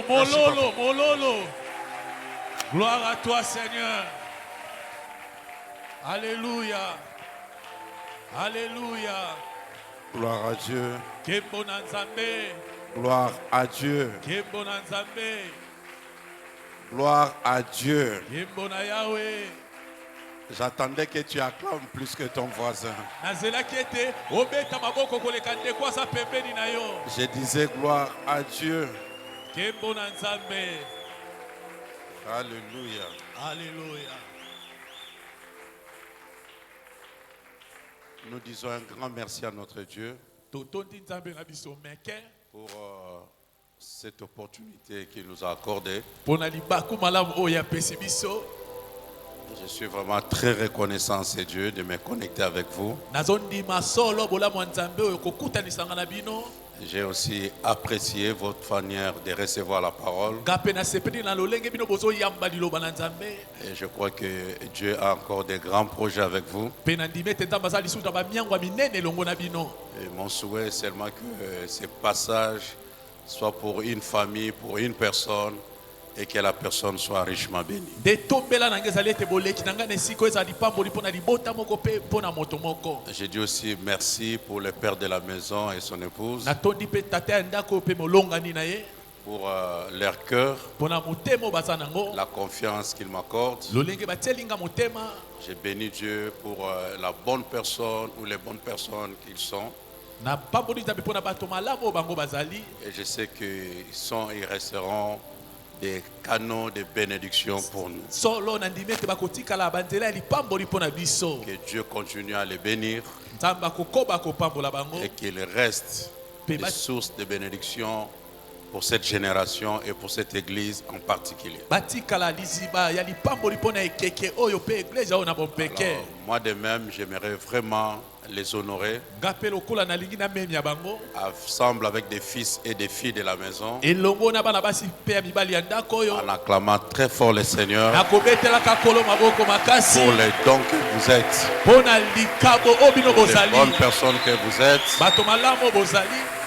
Mololo, mololo. Gloire à toi, Seigneur. Alléluia. Alléluia. Gloire à Dieu. Kembona Nzambe. Gloire à Dieu. Kembona Nzambe. Gloire à Dieu. Kembona Yahweh. J'attendais que tu acclames plus que ton voisin. Je disais gloire à Dieu. Alléluia. Alléluia. Nous disons un grand merci à notre Dieu pour cette opportunité qu'il nous a accordée. Je suis vraiment très reconnaissant, c'est Dieu, de me connecter avec vous. J'ai aussi apprécié votre manière de recevoir la parole. Et je crois que Dieu a encore des grands projets avec vous. Et mon souhait est seulement que ce passage soit pour une famille, pour une personne, et que la personne soit richement bénie. Je dis aussi merci pour le père de la maison et son épouse, pour leur cœur, la confiance qu'ils m'accordent. Je bénis Dieu pour la bonne personne ou les bonnes personnes qu'ils sont. Et je sais qu'ils sont et resteront des canaux de bénédiction pour nous. Que Dieu continue à les bénir et qu'il reste des sources de bénédiction pour cette génération et pour cette église en particulier. Alors, moi de même, j'aimerais vraiment les honorer ensemble avec des fils et des filles de la maison, en acclamant très fort le Seigneur pour les dons que vous êtes, pour les bonnes personnes que vous êtes,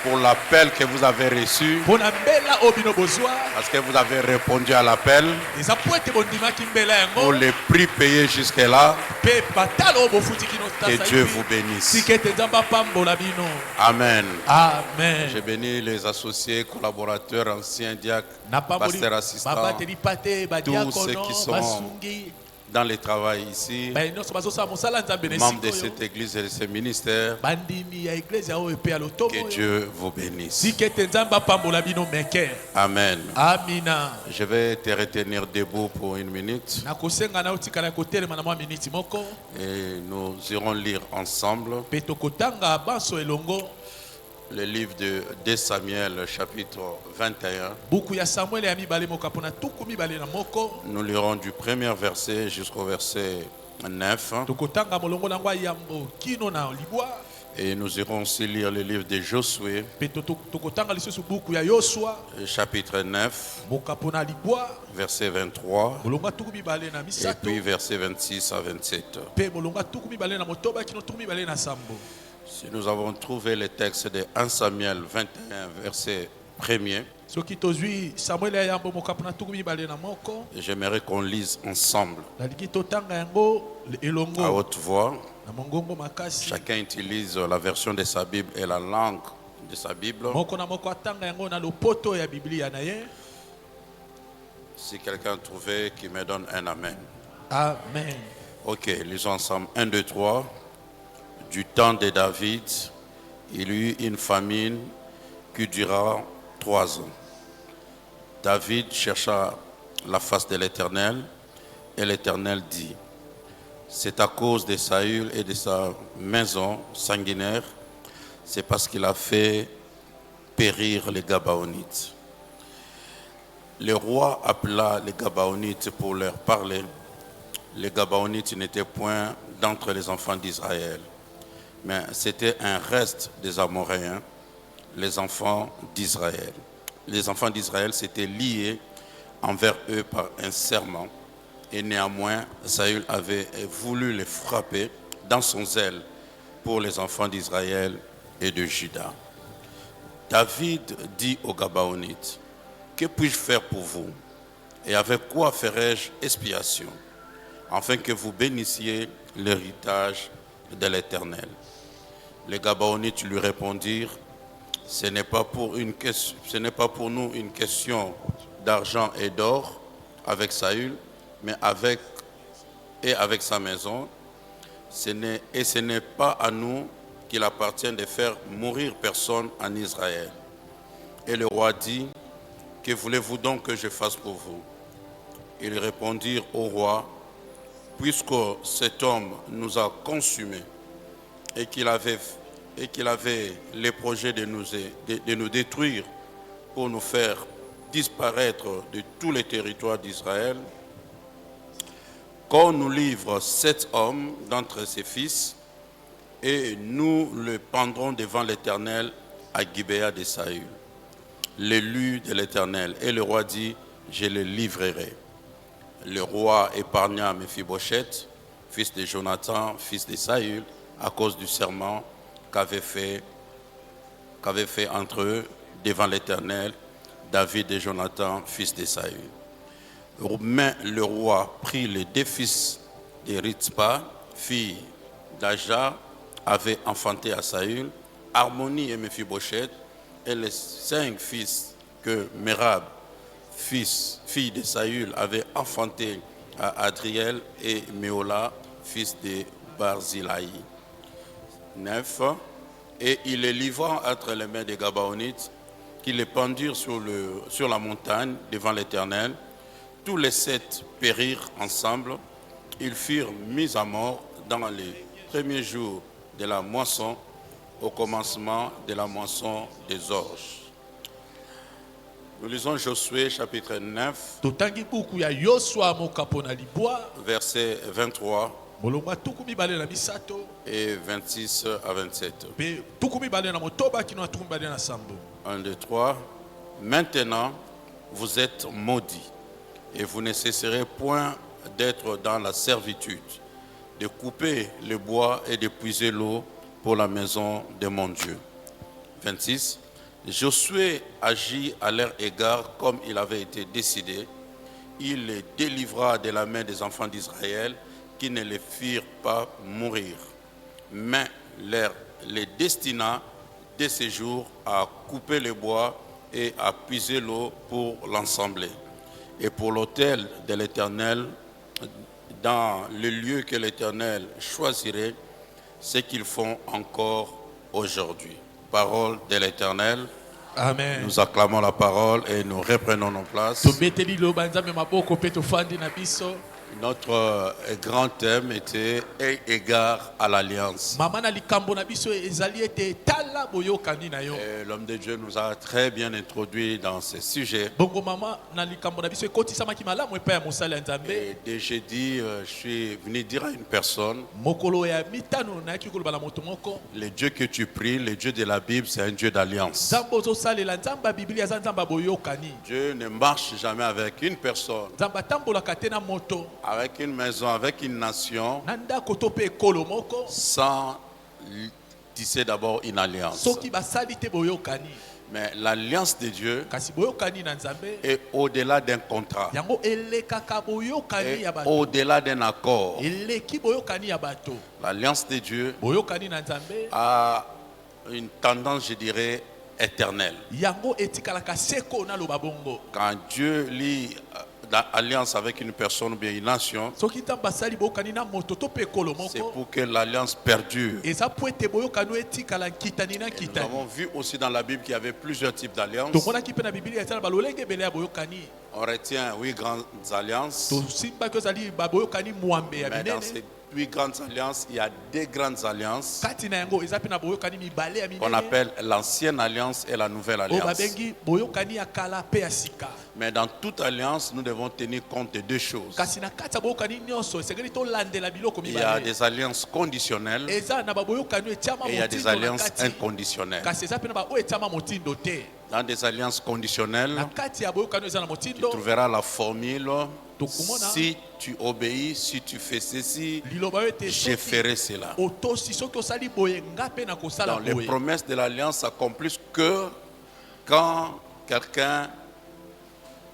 pour l'appel que vous avez reçu, parce que vous avez répondu à l'appel, pour les prix payés jusque-là. Que Dieu vous bénisse. Amen. Amen. Je bénis les associés, collaborateurs, anciens diacres, pasteurs assistants, tous ceux qui sont dans le travail ici, membres de cette église et de ce ministère. Que Dieu vous bénisse. Amen. Amina. Je vais te retenir debout pour une minute. Et nous irons lire ensemble le livre de 2 Samuel, chapitre 21. Nous lirons du premier verset jusqu'au verset 9. Et nous irons aussi lire le livre de Josué, chapitre 9, verset 23, et puis verset 26 à 27. Si nous avons trouvé le texte de 1 Samuel 21, verset 1er, j'aimerais qu'on lise ensemble à haute voix. Chacun utilise la version de sa Bible et la langue de sa Bible. Si quelqu'un trouvait, qu'il me donne un amen. Amen. Ok, lisons ensemble. 1, 2, 3. Du temps de David, il y eut une famine qui dura 3 ans. David chercha la face de l'Éternel, et l'Éternel dit: c'est à cause de Saül et de sa maison sanguinaire, c'est parce qu'il a fait périr les Gabaonites. Le roi appela les Gabaonites pour leur parler. Les Gabaonites n'étaient point d'entre les enfants d'Israël, mais c'était un reste des Amoréens, les enfants d'Israël. Les enfants d'Israël s'étaient liés envers eux par un serment, et néanmoins Saül avait voulu les frapper dans son zèle pour les enfants d'Israël et de Juda. David dit aux Gabaonites: que puis-je faire pour vous? Et avec quoi ferai-je expiation? Afin que vous bénissiez l'héritage de l'Éternel. Les Gabaonites lui répondirent, ce n'est pas pour nous une question d'argent et d'or avec Saül, mais avec sa maison. Ce n'est pas à nous qu'il appartient de faire mourir personne en Israël. Et le roi dit, que voulez-vous donc que je fasse pour vous? Ils répondirent au roi, puisque cet homme nous a consumés et qu'il avait les projets de nous détruire pour nous faire disparaître de tous les territoires d'Israël, qu'on nous livre 7 hommes d'entre ses fils et nous le pendrons devant l'Éternel à Gibéa de Saül, l'élu de l'Éternel. Et le roi dit, je le livrerai. Le roi épargna Méphibosheth, fils de Jonathan, fils de Saül, à cause du serment qu'avait fait entre eux devant l'Éternel David et Jonathan, fils de Saül. Mais le roi prit les 2 fils de Ritzpa, fille d'Aja, avait enfanté à Saül, Harmonie et Méphibosheth, et les 5 fils que Merab, fille de Saül, avait enfanté à Adriel et Méola, fils de Barzilai. 9. Et il les livra entre les mains des Gabaonites, qui les pendirent sur la montagne devant l'Éternel. Tous les 7 périrent ensemble. Ils furent mis à mort dans les premiers jours de la moisson, au commencement de la moisson des orges. Nous lisons Josué chapitre 9, verset 23 et 26 à 27. 1, 2, 3. Maintenant, vous êtes maudits, et vous ne cesserez point d'être dans la servitude, de couper le bois et de puiser l'eau pour la maison de mon Dieu. 26. Josué agit à leur égard comme il avait été décidé. Il les délivra de la main des enfants d'Israël qui ne les firent pas mourir, mais les destina de ces jours à couper le bois et à puiser l'eau pour l'ensembler. Et pour l'autel de l'Éternel, dans le lieu que l'Éternel choisirait, ce qu'ils font encore aujourd'hui. Parole de l'Éternel. Amen. Nous acclamons la parole et nous reprenons nos places. Notre grand thème était « Aie égard à l'alliance ». L'homme de Dieu nous a très bien introduit dans ce sujet. Et dès jeudi, je suis venu dire à une personne, le Dieu que tu pries, le Dieu de la Bible, c'est un Dieu d'alliance. Dieu ne marche jamais avec une personne, avec une maison, avec une nation, sans tisser d'abord une alliance. Mais l'alliance de Dieu est au-delà d'un contrat, et au-delà d'un accord. L'alliance de Dieu a une tendance, je dirais, éternelle. Quand Dieu lit l'alliance avec une personne ou bien une nation, c'est pour que l'alliance perdure. Et nous avons vu aussi dans la Bible qu'il y avait plusieurs types d'alliances. On retient 8 grandes alliances. Mais dans ces 8 grandes alliances, il y a 2 grandes alliances qu'on appelle l'ancienne alliance et la nouvelle alliance. Mais dans toute alliance, nous devons tenir compte de 2 choses. Il y a des alliances conditionnelles et il y a des alliances inconditionnelles. Dans des alliances conditionnelles, tu trouveras la formule: si tu obéis, si tu fais ceci, je ferai cela. Donc les promesses de l'alliance s'accomplissent que quand quelqu'un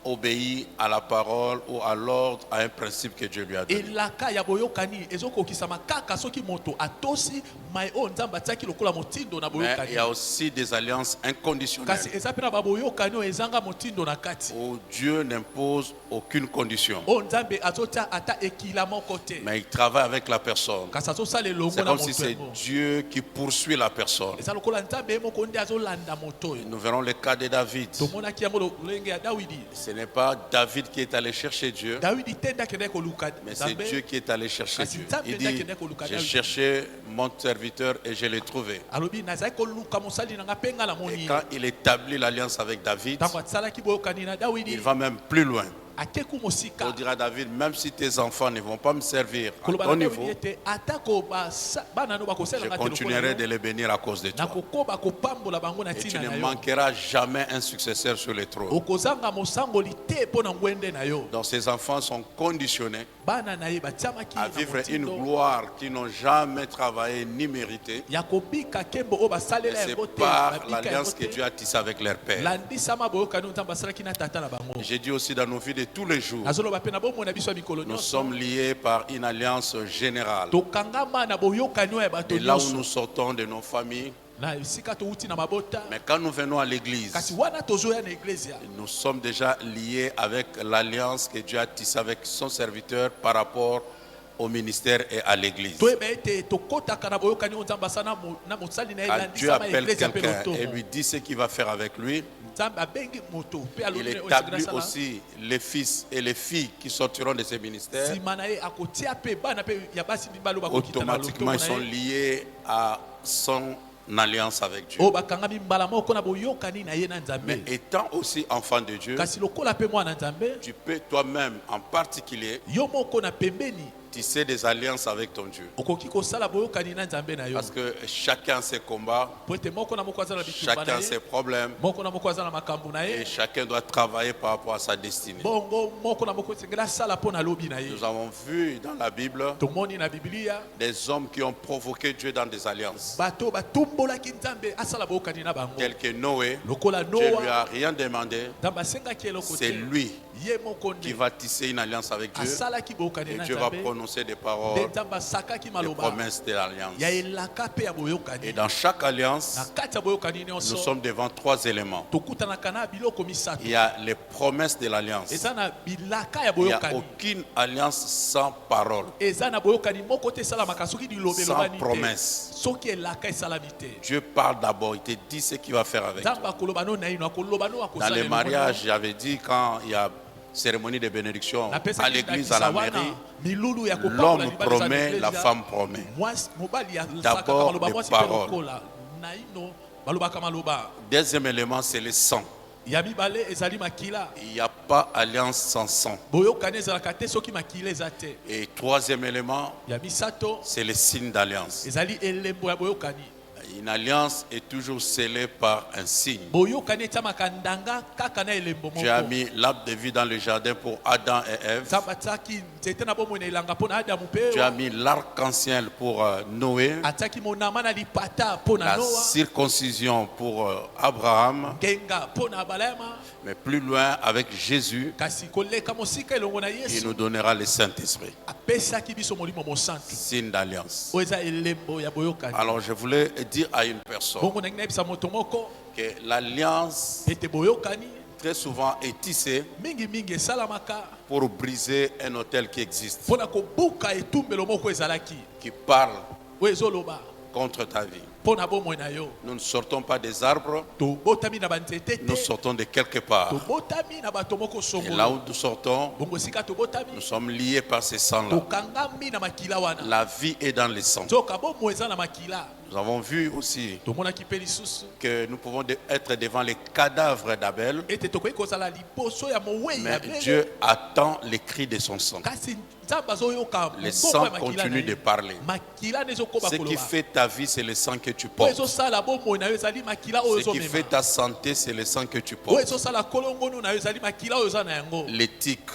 obéit à la parole ou à l'ordre, à un principe que Dieu lui a donné. elaka ya boyokani ezokokisama kaka soki moto atosi mai o nzambe atiaki lokola motindo na Mais il boyokani. y a aussi des alliances inconditionnelles Kasi eza mpe na baboyokani oyo ezanga motindo na kati où Dieu n'impose aucune condition. oyo nzambe azotia ata ekila moko te, Mais il travaille avec la personne. kasi azosala elongo C'est na comme si moto c'est yango. Dieu qui poursuit la personne. Eza lokola nzambe ye moko nde azolanda moto oyo. Nous verrons le cas de David. Tomonaki yango lolenge ya Dawidi. Ce n'est pas David qui est allé chercher Dieu, Dawidi te nde akendaki koluka mais c'est nzambe, Dieu qui est allé chercher kasi Dieu. nzambe Il nde dit, akendaki koluka j'ai Dawidi. cherché mon serviteur et je l'ai trouvé. alobi nazali koluka mosali na nga mpe nga Et namoni ye. quand il établit l'alliance avec David, Ntango asalaki boyokani na Dawidi il va même plus loin. akeku mosika On dira à David, même si tes enfants ne vont pas me servir à koloba ton na niveau, Dawidi ete atako bana no je bakosalela nga te continuerai lokola de yo, les bénir à cause de toi. nakokoba kopambola bango na Et tu ntina ne na yo. manqueras jamais un successeur sur le trône. okozanga mosangoli te mpo na ngwende na yo. Donc ces enfants sont conditionnés bana na ye batiamaki à na vivre une motindo gloire qu'ils n'ont jamais travaillé ni mérité. ya kobika kembo oyo Et basalela c'est yango te, par babika l'alliance yango que te. Dieu a tissé avec leur père. landisama boyokani oyo nzambe asalaki na tata na bango. J'ai dit aussi dans nos vies de tous les jours, nazoloba mpe na bomoi na biso ya mikolo nous nyonso sommes liés par une alliance générale. tokangama na boyokani oyo ya bato Et là où nyonso nous sortons de nos familles, na esika touti na mabota, mais quand nous venons à l'église, kasi wana tozoya na eglise ya nous sommes déjà liés avec l'alliance que Dieu a tissée avec son serviteur par rapport au ministère et à l'église. toyeba ete tokotaka na boyokani oyo nzambe asala na mosali na ye Quand Dieu landisama ya appelle eglise ya mpe quelqu'un et lotomo. lui dit ce qu'il va faire avec lui, nzambe abengi moto mpe il alobi oyo établit esengeli asala. aussi les fils et les filles qui sortiront de ces ministères. nsima na ye akotia mpe bana mpe ya basi mibali oyo bakokita na Automatiquement, ils lotomo sont na ye liés à son alliance avec Dieu. oyo bakangami mbala moko na boyokani na ye na Mais nzambe. étant aussi enfant de Dieu, kasi lokola mpe mwana nzambe, tu peux toi-même en particulier yo moko na pembeni tisser des alliances avec ton Dieu. okoki kosala boyokani na nzambe na yo, Parce que chacun a ses combats, po ete moko na moko aza na bitumba chacun na a ses ye, problèmes moko na moko aza na makambo na et ye, chacun doit travailler par rapport à sa destinée. bongo moko na moko esengeli asala mpo na lobi na ye. Nous avons vu dans la Bible tomoni na biblia des hommes qui ont provoqué Dieu dans des alliances. bato batumbolaki nzambe asala boyokani na bango, Tel que Noé, lokola Dieu lui noa a rien demandé. nzambe asengaki eloko C'est te, lui ye moko qui nde va tisser une alliance avec Dieu. asalaki boyokani Et na Dieu va nzambe, prononcer des nde paroles, nzambe asakaki des maloba promesses de l'alliance. ya elaka mpe ya Et boyokani. dans chaque na alliance, kati ya boyokani nous nyonso sommes devant trois éléments. tokutanaka na biloko misato, Il y a les promesses de l'alliance. eza na bilaka ya Il n'y a boyokani, aucune alliance sans parole. eza na boyokani moko te esalamaka soki liloba Sans elobani te, promesse. soki elaka esalami te. Dieu parle d'abord, il te dit ce qu'il va faire avec toi. nzambe akoloba no na ino akoloba no Dans akosala les elongo mariages, j'avais dit quand il y a cérémonie de bénédiction à l'église, à la mairie, milulu ya kopambola l'homme libala za promet, Eglise, la femme promet. mobali ya D'abord, maloba les mwasi mpe paroles. lokola na ino balobaka maloba. Deuxième élément, c'est le sang. ya mibale ezali makila, Il n'y a pas alliance sans sang. boyokani ezalaka te soki makila eza te. Et troisième élément, ya misato c'est le signe d'alliance. ezali elembo ya boyokani. Une alliance est toujours scellée par un signe. boyokani etiamaka ndanga kaka na elembo Dieu a moko. mis l'arbre de vie dans le jardin pour Adam et Ève. nzambe atiaki nzete na bomoi na elanga mpo na adamu mpe Dieu a Ewa. mis l'arc-en-ciel pour Noé. atiaki monama na lipata mpo na La noa, circoncision pour Abraham. ngenga mpo na abalama, Mais plus loin, avec Jésus, kasi koleka mosika elongo na il yesu nous donnera le Saint-Esprit. apesaki biso molimo mosantu Signe d'alliance. oyo eza elembo ya boyokani. Alors je voulais dire à une personne bongo ndenge nayebisa moto moko que l'alliance ete boyokani très souvent est tissée mingimingi esalamaka pour briser un hôtel qui existe, mpo na kobuka etumbelo moko ezalaki qui parle oyo ezoloba contre ta vie. mpo na bomoi na yo. Nous ne sortons pas des arbres, tobotami na banzete nous te, sortons de quelque part. tobotami na bato moko Et là songolo. où nous sortons, bongo esika nous tobotami sommes liés par ces sangs-là. tokangami na makila wana, La vie est dans les sangs. nzoka bomoi eza na makila. Nous avons vu aussi tomonaki mpe lisusu que nous pouvons être devant les cadavres d'Abel, ete tokoki kozala liboso ya mowei ya mais Abele, Dieu attend les cris de son sang. kasi nzambe azoyoka Le moboko sang ya makila continue na de ye. parler. makila nde ezokoba Ce qui koloba fait ta vie, c'est le sang que tu oyo portes. ezosala bomoi na yo ezali makila oyo Ce qui fait ezomema, ta santé, c'est le sang que tu oyo portes. ezosala kolongono na yo ezali makila oyo eza na yango. L'éthique,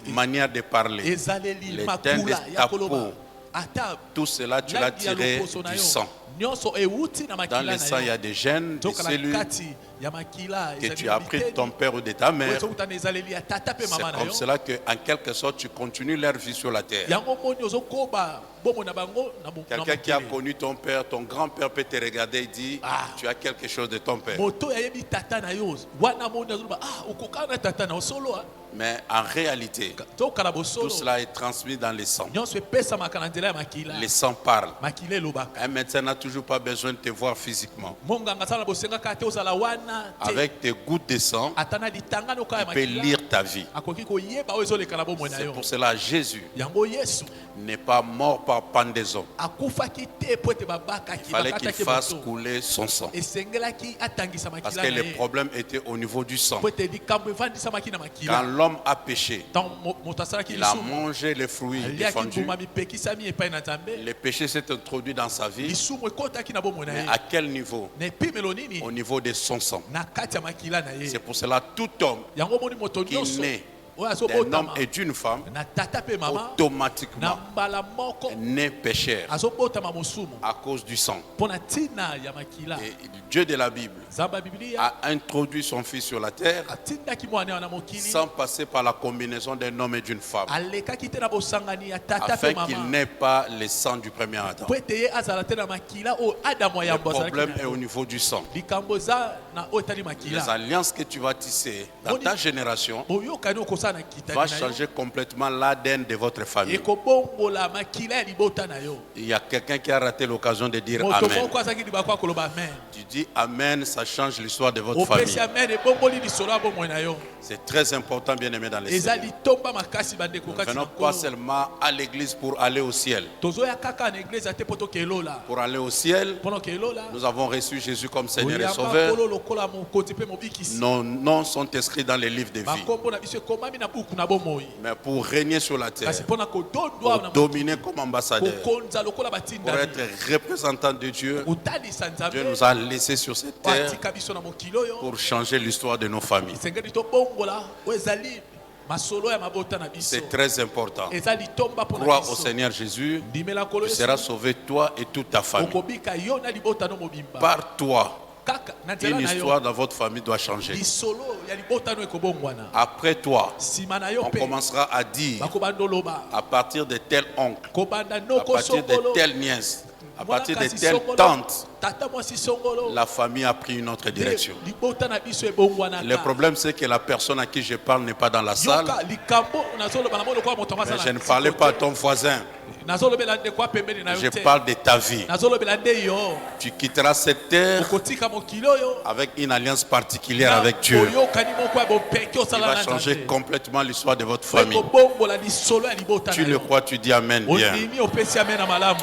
manière de parler, ezaleli le teint de makula ta ya koloba peau, ata tout cela, tu l'as langi ya tiré loposo na du yo sang. nyonso ewuti na Dans makila le sang, il y na a yo. des gènes, des nzoka na cellules kati ya makila que tu as appris de ton père ou de ta mère. ezokutana ezaleli ya tata pe C'est mama na comme yo cela qu'en quelque sorte, tu continues leur vie sur la terre. yango moni ozokoba bomo na bango na Quelqu'un qui a mokili. connu ton père, ton grand-père peut te regarder et dire, Ah. tu as quelque chose de ton père. moto yayebi tata na yo wana moni azoloba okokana na tata na osolo Mais en réalité, tokala tout bosolo cela est transmis dans le sang. nyonso epesamaka na nzela ya makila Le sang parle. makila elobaka Un médecin n'a toujours pas besoin de te voir physiquement. monganga asala bosengaka te ozala wana te Avec tes gouttes de sang, ata na litangana oka ya tu peux makila lire ta vie. akoki koyeba oyo ezoleka na bomoi na C'est yo pour cela Jésus yango yesu n'est pas mort par pendaison. akufaki te po ete Il babakaki fallait qu'il bakataki fasse moto couler son sang. esengelaki atangisa Parce makila que na le ye problème était au niveau du sang. po ete likambo evandisamaki na Quand makila l'homme a péché, ntango moto asalaki il a lisumu mangé les fruits aliaki défendus. mbuma mipekisami epai na nzambe Le péché s'est introduit dans sa vie. lisumu ekotaki na bomoi na Mais ye à quel niveau? na epimelo nini Au niveau de son sang. na kati ya makila na ye C'est pour cela tout homme yango moni moto qui nyonso naît oyo d'un homme azobotama et d'une femme, na tata mpe mama na automatiquement mbala moko naît pécheur azobotama mosumu à cause du sang. mpo na ntina ya makila Et Dieu de la Bible nzambe ya biblia a introduit son fils sur la terre atindaki mwana wana mokili sans passer par la combinaison d'un homme et d'une femme, alekaki te na bosangani ya tata afin mpe qu'il mama n'ait pas le sang du premier Adam. mpo ete ye azala te na makila oyo adamu Le ayambo azalaki problème na est au yo. niveau du sang. likambo eza na oyo etali Les makila alliances que tu vas tisser dans ta génération boyokani okosala na va kitani na yo changer complètement l'ADN de votre famille. ekobongola makila ya libota na yo Il y a quelqu'un qui a raté l'occasion de dire moto Amen. moko azalaki libako akoloba amen Tu dis Amen, ça change l'histoire de votre opesi famille. amen ebongoli lisolo ya bomoi na yo C'est très important, bien aimé dans les eza Seigneur. litomba makasi bandeko Nous kati na venons pas nkolo seulement à l'église pour aller au ciel. tozoya kaka na eglize te mpo tokelola Pour aller au ciel, mpo na okelola nous avons reçu Jésus comme Seigneur et oyamba Sauveur. nkolo lokola mokonzi mpe mobikisi Nos noms sont inscrits dans les livres de vie. bakombo na biso ekomami na buku na bomoi Mais pour régner sur la terre, kasi mpo na kodondwa pour dominer comme ambassadeur, kokonza lokola pour batindami être représentant de Dieu, kotalisa Dieu nzambe nous a laissés sur cette terre atika biso na mokili oyo pour changer l'histoire de nos familles. esengeli tobongola oyo ezali masolo ya mabota na biso C'est très important. eza litomba mpo na Crois au biso Seigneur Jésus, ndimela nkolo tu yesu seras sauvé toi et toute ta famille. okobika yo na libota no mobimba Par toi, kaka na une nzela na histoire yo dans votre famille doit changer. lisolo ya libota no ekobongwana Après toi, nsima na yo on mpe commencera à dire bakobanda oloba à partir de tel oncle, kobanda à noko partir de songolo telle nièce, à mwana partir de kasi telle songolo, tante, tata mwasi songolo la famille a pris une autre direction. libota na biso ebongwanaka Le problème, c'est que la personne à qui je parle n'est pas dans la salle. yoka likambo nazoloba na mo lokola moto Mais azala je ne parlais pas à ton voisin. nazolobela ndeko ya pembeni na Je yo te parle de ta vie. nazolobela nde yo Tu quitteras cette terre okotika mokili oyo avec une alliance particulière na avec Dieu. oyokani moko ya bopeki Qui osala va na changer nzambe complètement l'histoire de votre po famille. ekobongola lisolo ya libota Tu na le yo crois, tu dis Amen bien. ondimi opesi ame na malamu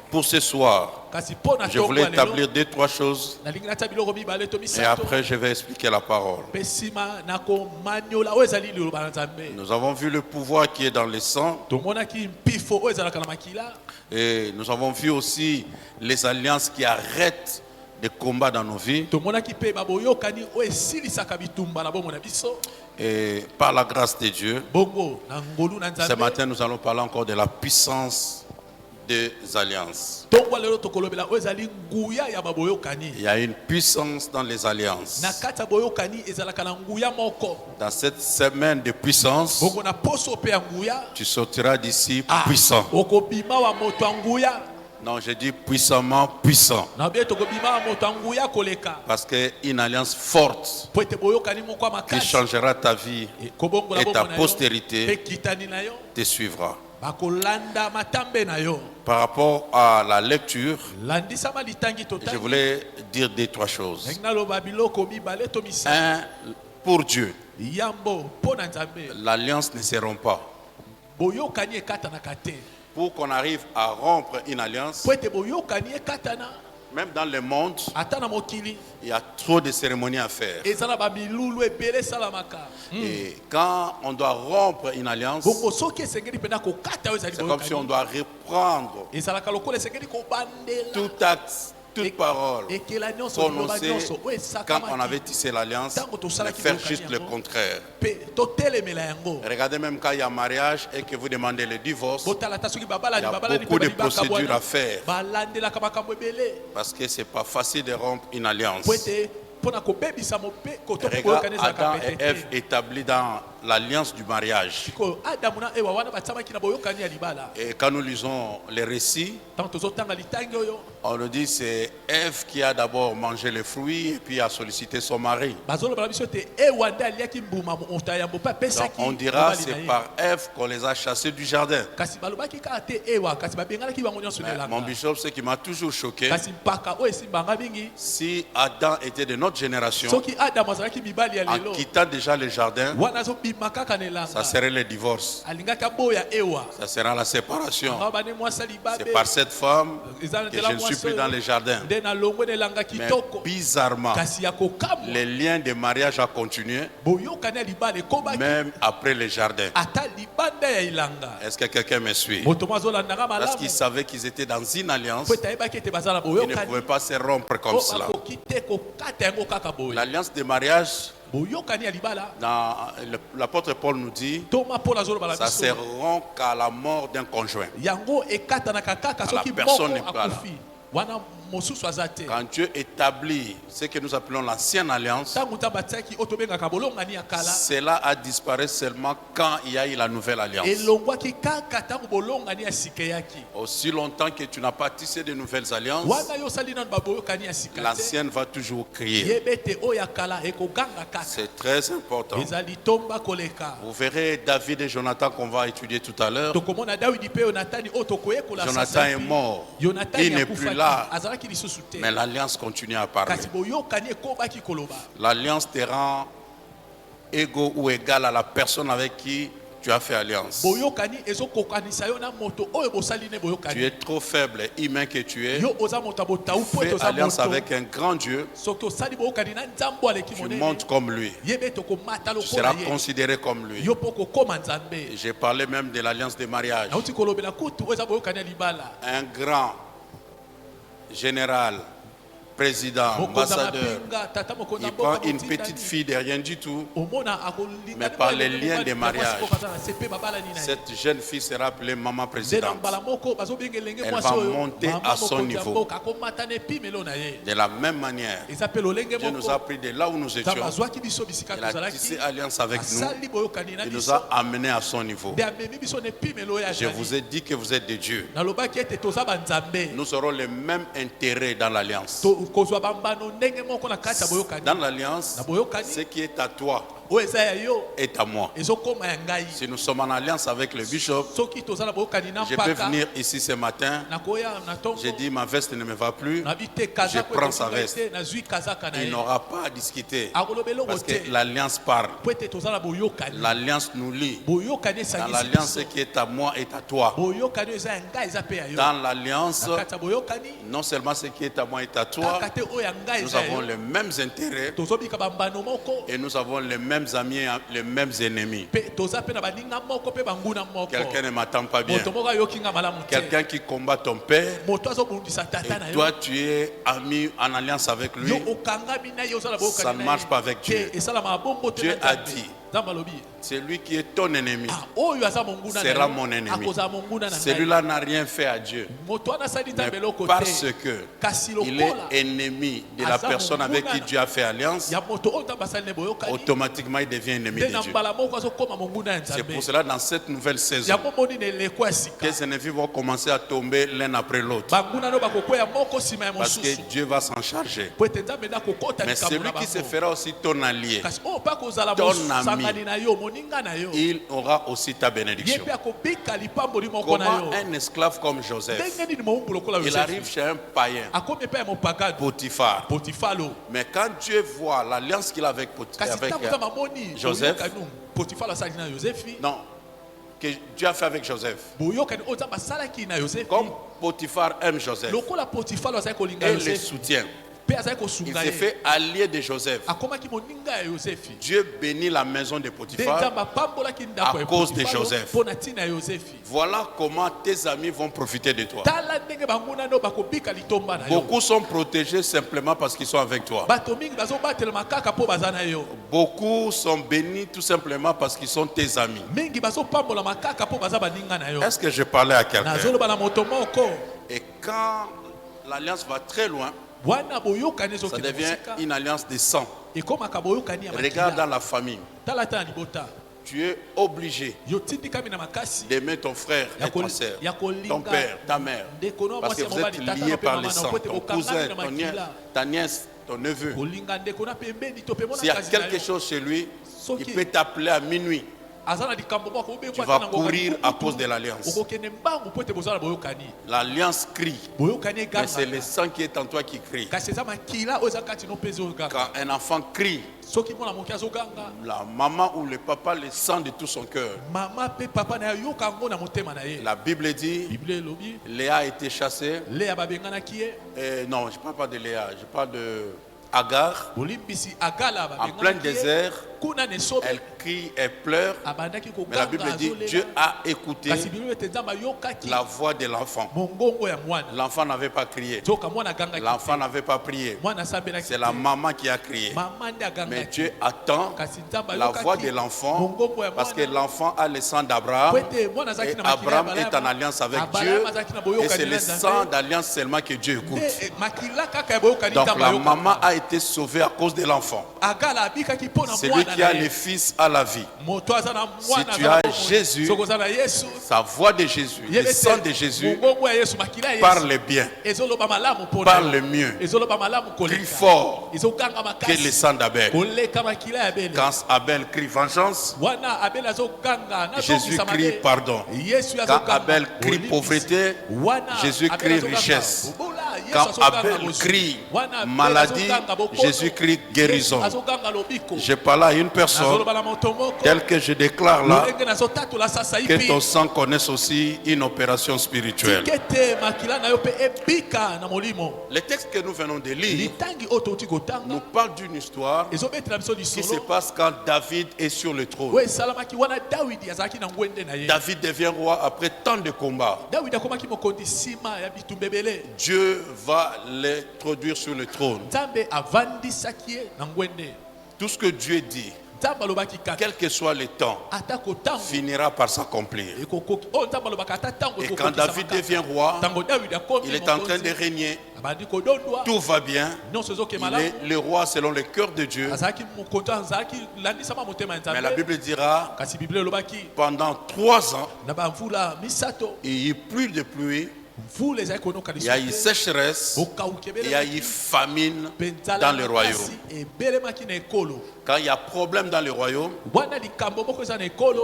Pour ce soir, kasi mpo na je voulais tongo ya lelo établir deux, trois choses nalingi natia biloko mibale to et misato après je vais expliquer la parole. mpe nsima nakomaniola oyo ezali liloba na nzambe Nous avons vu le pouvoir qui est dans le sang tomonaki mpifo oyo ezalaka na makila et nous avons vu aussi les alliances qui arrêtent des combats dans nos vies. tomonaki mpe baboyokani oyo esilisaka bitumba na bomoi na biso Et par la grâce de Dieu, bongo na ngolu na ce nzambe matin nous allons parler encore de la puissance des alliances. ntongo lelo tokolobela oyo ezali nguya ya baboyokani Il y a une puissance dans les alliances. na kati ya boyokani ezalaka na nguya moko Dans cette semaine de puissance, bongo na poso mpe ya nguya tu sortiras d'ici puissant. okobima wa moto ya nguya Non, je dis puissamment puissant. na bie tokobima wa moto ya nguya koleka Parce qu'une alliance forte po ete boyokani moko ya qui makasi changera ta vie ekobongola et ta bomoi na yo postérité mpe kitani na yo te suivra. bakolanda matambe na yo Par rapport à la lecture, landisama litangi je totangi voulais dire deux, trois choses. ndenge naloba biloko mibale to misato Un, pour Dieu, yambo mpo na nzambe l'alliance ne se rompt pas. boyokani ekatanaka te Pour qu'on arrive à rompre une alliance, po ete boyokani ekatana même dans le monde, ata na mokili il y a trop de cérémonies à faire. eza na bamilulu ebele esalamaka Et quand on doit rompre une alliance, bongo soki esengeli mpena kokata oyo ezali c'est comme si on boyokani doit reprendre ezalaka lokola esengeli kobandela tout acte, toute parole ekela nyonso liloba prononcée nyonso oyo quand on avait esakamaki tissé l'alliance, de faire juste le contraire. mpe totelemela yango Regardez même quand il y a mariage et que vous demandez le divorce, botala ta soki il y babalani a babalani beaucoup de mpe balibaka procédures à bwana faire balandelaka makambo ebele parce que c'est pas facile de rompre une alliance. po ete Regarde Adam et Ève établis dans l'alliance du mariage. Et quand nous lisons les récits, on nous dit c'est Ève qui a d'abord mangé les fruits et puis a sollicité son mari. Donc on dira c'est par Ève qu'on les a chassés du jardin. Mais mon bishop, ce qui m'a toujours choqué, si Adam était de notre génération, en quittant déjà le jardin, ça serait le divorce, ça sera la séparation. C'est par cette femme que je ne suis plus dans le jardin. Mais bizarrement, les liens de mariage ont continué même après le jardin. Est-ce que quelqu'un me suit? Parce qu'ils savaient qu'ils étaient dans une alliance, ils ne pouvaient pas se rompre comme cela. L'alliance de mariage, l'apôtre Paul nous dit, ça se rompt qu'à la mort d'un conjoint. La personne n'est pas là. Quand Dieu établit ce que nous appelons l'ancienne alliance, cela a disparu seulement quand il y a eu la nouvelle alliance. Aussi longtemps que tu n'as pas tissé de nouvelles alliances, l'ancienne va toujours crier. C'est très important. Vous verrez David et Jonathan qu'on va étudier tout à l'heure. Jonathan est mort. Il n'est plus là. Mais l'alliance continue à parler. L'alliance te rend égaux ou égal à la personne avec qui tu as fait alliance. Tu es trop faible et humain que tu es. Tu fais alliance avec un grand Dieu. Tu montes comme lui. Tu seras considéré comme lui. J'ai parlé même de l'alliance de mariage. Un grand général, président, ambassadeur, il prend une petite fille de rien du tout, mais par les liens de mariage, cette jeune fille sera appelée maman présidente. Elle va monter à son niveau. De la même manière, Dieu nous a pris de là où nous étions. Il a tissé alliance avec nous. Il nous a amenés à son niveau. Je vous ai dit que vous êtes des dieux. Nous aurons les mêmes intérêts dans l'alliance. Dans l'alliance, ce qui est à toi est à moi. Si nous sommes en alliance avec le bishop, je peux venir ici ce matin. J'ai dit ma veste ne me va plus. Je prends sa veste. Il n'aura pas à discuter parce que l'alliance parle. L'alliance nous lie. Dans l'alliance, ce qui est à moi est à toi. Dans l'alliance, non seulement ce qui est à moi est à toi, nous avons les mêmes intérêts et nous avons les mêmes amis, les mêmes ennemis. Quelqu'un ne m'attend pas bien. Quelqu'un qui combat ton père et toi tu es ami en alliance avec lui, ça ne marche pas avec Dieu. Dieu a dit, celui qui est ton ennemi sera mon ennemi. Celui-là n'a rien fait à Dieu. Mais parce que il est ennemi de la personne avec qui Dieu a fait alliance, automatiquement il devient ennemi de Dieu. C'est pour cela dans cette nouvelle saison, les ennemis vont commencer à tomber l'un après l'autre. Parce que Dieu va s'en charger. Mais celui qui se fera aussi ton allié, ton ami, il aura aussi ta bénédiction. Comment un esclave comme Joseph, il arrive chez un païen, Potiphar. Mais quand Dieu voit l'alliance qu'il a avec Joseph, non, que Dieu a fait avec Joseph, comme Potiphar aime Joseph et le soutient, il s'est fait allié de Joseph. Dieu bénit la maison de Potiphar à cause de Joseph. Voilà comment tes amis vont profiter de toi. Beaucoup sont protégés simplement parce qu'ils sont avec toi. Beaucoup sont bénis tout simplement parce qu'ils sont tes amis. Est-ce que je parlais à quelqu'un? Et quand l'alliance va très loin, Ça devient une alliance de sang. Regarde dans la famille. Tu es obligé d'aimer ton frère et ta soeur, ton père, ta mère, parce que vous êtes liés par le sang, ton cousin, ta nièce, ton neveu. S'il y a quelque chose chez lui, il peut t'appeler à minuit. Tu vas courir à cause de l'alliance. L'alliance crie, mais c'est le sang qui est en toi qui crie. Quand un enfant crie, la maman ou le papa le sent de tout son cœur. La Bible dit, Léa a été chassée. Non, je ne parle pas de Léa, je parle de Agar. En plein désert, elle crie, elle pleure. Mais la Bible dit, Dieu a écouté la voix de l'enfant. L'enfant n'avait pas crié. L'enfant n'avait pas prié. C'est la maman qui a crié. Mais Dieu attend la voix de l'enfant parce que l'enfant a le sang d'Abraham. Et Abraham est en alliance avec Dieu. Et c'est le sang d'alliance seulement que Dieu écoute. Donc la maman a été sauvée à cause de l'enfant. Celui qui a le fils a la vie. Si tu as Jésus, sa voix de Jésus, le sang de Jésus, parle bien, parle mieux, crie fort que le sang d'Abel. Quand Abel crie vengeance, Jésus crie pardon. Quand Abel crie pauvreté, Jésus crie richesse. Quand Abel crie maladie, Jésus crie guérison. Je parle à une personne telle que je déclare là que ton sang connaisse aussi une opération spirituelle. Le texte que nous venons de lire nous parle d'une histoire qui se passe quand David est sur le trône. David devient roi après tant de combats. Dieu va l'introduire sur le trône. Tout ce que Dieu dit, quel que soit le temps, finira par s'accomplir. Et quand David devient roi, il est en train de régner. Tout va bien. Il est le roi selon le cœur de Dieu. Mais la Bible dira, pendant 3 ans, il n'y a eu plus de pluie. Il y a eu sécheresse, il y a eu famine dans le royaume. Quand il y a problème dans le royaume,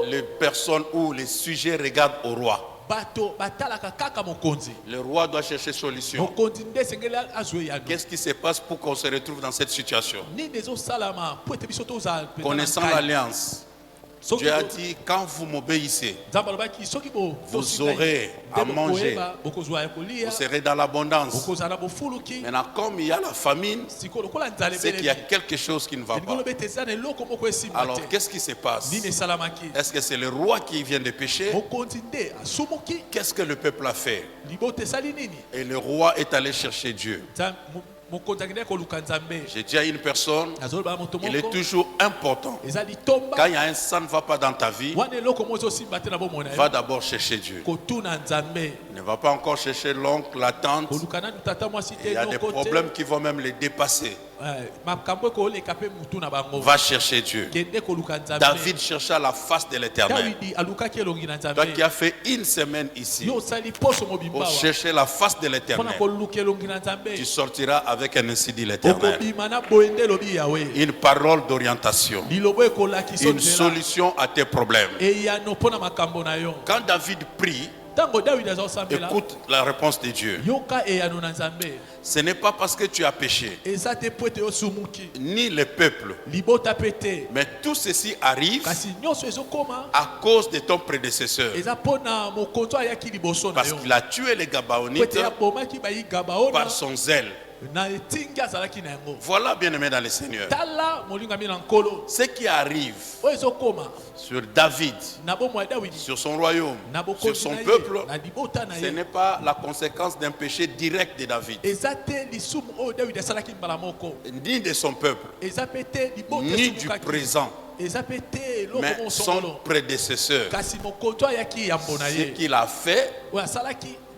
les personnes ou les sujets regardent au roi. Le roi doit chercher solution. Qu'est-ce qui se passe pour qu'on se retrouve dans cette situation? Connaissant l'alliance, Dieu a dit, quand vous m'obéissez, vous aurez à manger, vous serez dans l'abondance. Maintenant, comme il y a la famine, c'est qu'il y a quelque chose qui ne va pas. Alors, qu'est-ce qui se passe? Est-ce que c'est le roi qui vient de pécher? Qu'est-ce que le peuple a fait? Et le roi est allé chercher Dieu. J'ai dit à une personne, il est toujours important, quand il y a un sang ne va pas dans ta vie, va d'abord chercher Dieu. Ne va pas encore chercher l'oncle, la tante. Il y a des problèmes qui vont même les dépasser. Va chercher Dieu. David chercha la face de l'Éternel. Toi qui as fait une semaine ici pour chercher la face de l'Éternel, tu sortiras avec un ainsi dit l'Éternel. Une parole d'orientation, une solution à tes problèmes. Quand David prie, écoute la réponse de Dieu. Ce n'est pas parce que tu as péché, ni le peuple, mais tout ceci arrive à cause de ton prédécesseur. Parce qu'il a tué les Gabaonites par son zèle. Voilà, bien-aimé dans le Seigneur, ce qui arrive sur David, sur son royaume, sur son peuple, ce n'est pas la conséquence d'un péché direct de David, ni de son peuple, ni du présent, mais son prédécesseur. Ce qu'il a fait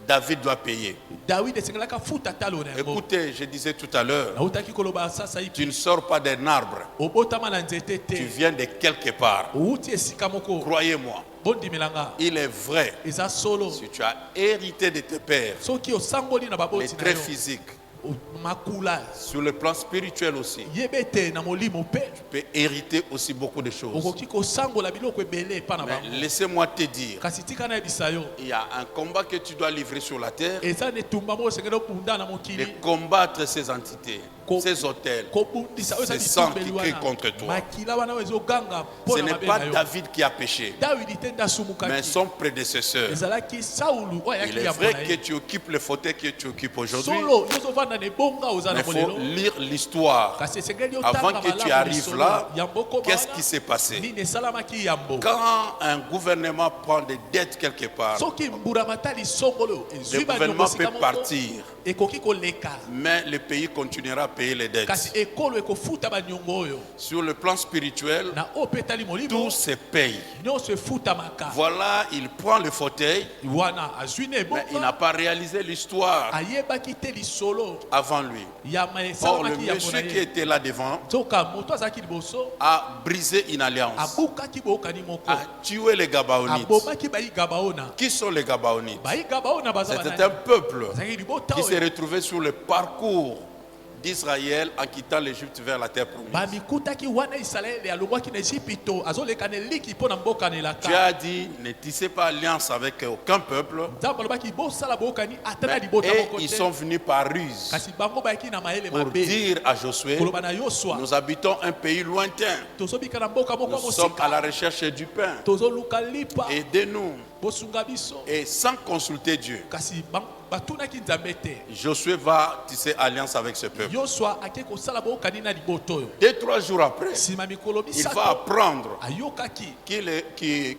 David doit payer. David esengelaka futa talo na yango. Écoutez, je disais tout à l'heure, Nautaki koloba sasa tu ipi ne sors pas d'un arbre, obotama na nzete tu te viens de quelque part. outi esika moko Croyez-moi, bondimelanga il est vrai, eza solo si tu as hérité de tes pères, soki osangoli na les baboti na traits yo physiques, makula sur le plan spirituel aussi, yebe te na molimo pe tu peux hériter aussi beaucoup de choses. okoki kosangola biloko ebele epa na Mais bango laissez-moi te dire, kasi tika na yebisa yo il y a un combat que tu dois livrer sur la terre, eza na etumba moko osengeli obunda na de mokili combattre ces entités, ces hôtels. kobundisa oyo eza C'est sang bitumbeli qui crie wana contre toi. makila wana oyo ezoganga mpo Ce na n'est mabe pas na yo David qui a péché, dawidi te nde mais asumukaki son prédécesseur. ezalaki saulu oyo Il ayaki est ya vrai mpona que ye tu occupes le fauteuil que tu occupes aujourd'hui, solo yo ozovanda na ebonga oza mais na il faut molelo lire l'histoire. kasi esengeli Avant otanga que tu malamu arrives lisolo là, yambo okoma qu'est-ce wana qui s'est passé? nini esalamaki yambo Quand un gouvernement prend des dettes quelque part, soki mburamata lisongolo le ezwi gouvernement baniongo esika peut moko partir, ekoki koleka mais le pays continuera à payer les kasi dettes. ekolo ekofuta baniongo oyo Sur le plan spirituel, na oyo mpe etali molimo tout se paye. nyonso efutamaka Voilà, il prend le fauteuil, wana azwi na mais il n'a ebonga pas réalisé l'histoire ayebaki te lisolo avant lui. ya Or, le esalamaki yambo na monsieur qui ye était là devant soka moto azalaki liboso a brisé une alliance, abukaki boyokani moko a tué les Gabaonites. abomaki bayigabaona Qui sont les Gabaonites? bayigabaona baza C'était banani un peuple bazalaki libota qui s'est oyo retrouvé sur le parcours d'Israël en quittant l'Égypte vers la terre promise. bamikutaki wana isalaele alongwaki na ejipito azoleka na eliki mpo na mboka na Dieu elaka a dit, ne tissez pas alliance avec aucun peuple. nzambe alobaki bosala boyokani ata na libota Et moko ils te sont venus par ruse kasi bango bayaki na mayele pour mabe dire à Josué, koloba na yoswa nous habitons un pays lointain. tozobika na mboka moko ya Nous sommes à la mosika recherche du pain. tozoluka lipa Aidez-nous. bosunga biso Et sans consulter Dieu, kasi batunaki nzambe te Josué va tisser alliance avec ce peuple. yoswa ake kosala boyokani na liboto oyo 2-3 jours après, nsima mikolo il va misato apprendre ayokaki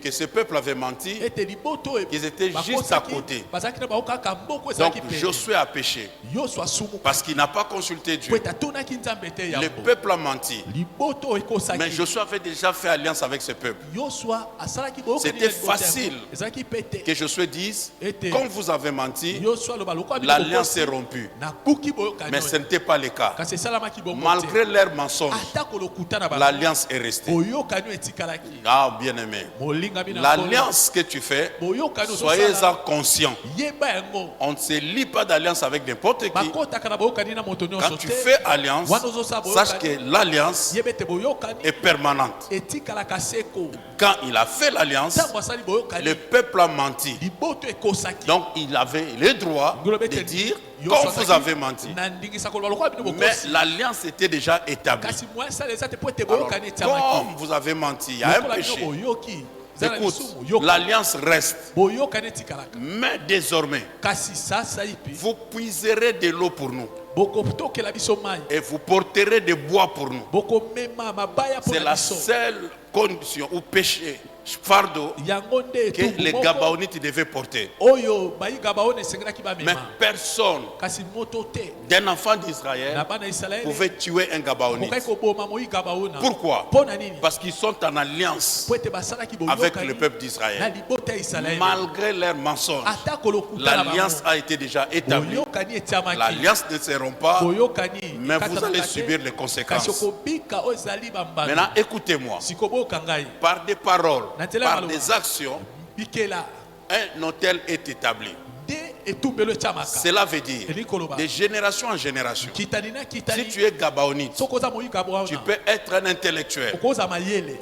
que ce peuple avait menti. ete liboto oyo Qu'ils étaient juste à côté. bazalaki na bayokaka mboko Donc ezalaki pene Josué a péché yoswa asumuka parce qu'il n'a pas consulté po Dieu. ete atunaki nzambe te Le yango peuple a menti. liboto oyo Mais ekosaki Josué avait déjà fait alliance avec ce peuple. yoswa asalaki boyokani C'était na liboto yango. facile ezalaki pete Que Josué dise, Était- comme vous avez menti, yoswa aloba lokola bino l'alliance est bokosi, rompue. nabuki boyokani Mais ce oyo. n'était pas le cas. kasi esalamaki bongo Malgré te leurs mensonges, atako lokuta na bango l'alliance est restée. boyokani oyo etikalaki Ah, bien-aimé. molingami na nkolo. L'alliance que tu fais, boyokani soyez-en ozosala conscients. yeba yango On ne se lie pas d'alliance avec n'importe qui. bakotaka na boyokani na moto Quand nyonso tu te fais alliance, wana ozosala sache que boyokani l'alliance yeba ete boyokani est permanente. etikalaka seko Quand il a fait l'alliance, ntango asali boyokani le peuple a menti. liboto ekosaki Donc il avait le droit de dire, comme vous avez menti. na ndingisa koloba lokola bino Mais bokosi l'alliance était déjà établie. kasi mwasala eza te po ete Alors, boyokani etiamaki comme vous avez menti, il y a un lokola bino péché. boyoki eza na Écoute, lisumu yoka l'alliance reste. boyokani etikalaka Mais désormais, kasi sasa ipi vous puiserez de l'eau pour nous. bokotokela biso mai Et vous porterez des bois pour nous. bokomema mabaya mpo C'est na la biso seule condition ou péché, fardeau, yango nde que etumbu les moko Gabaonites devaient porter. oyo bayiga baona esengelaki Mais bamema personne kasi moto te d'un enfant na d'Israël bana israele pouvait tuer un Gabaonite. okaki koboma moyiga baona Pourquoi? mpo na nini Parce qu'ils sont en alliance po ete basalaki avec boyokani le peuple na d'Israël. libota ya israele Malgré leurs mensonges, ata kolokuta na l'alliance bango a été déjà établie. boyokani etiamaki L'alliance ne se rompt pas, boyokani mais vous ekatanaka allez te, subir les kasi conséquences. okobika oyo ezali bambala Maintenant, écoutez-moi. sikoboyoka ngai Par des paroles, Nathalie par Maloba. des actions, bikela un hôtel est établi. nde etumbelo etiamaka Cela veut dire, eli koloba de génération en génération, kitani na si kitani tu es Gabaonite, soki oza moyiga tu bwana peux être un intellectuel, okoza mayele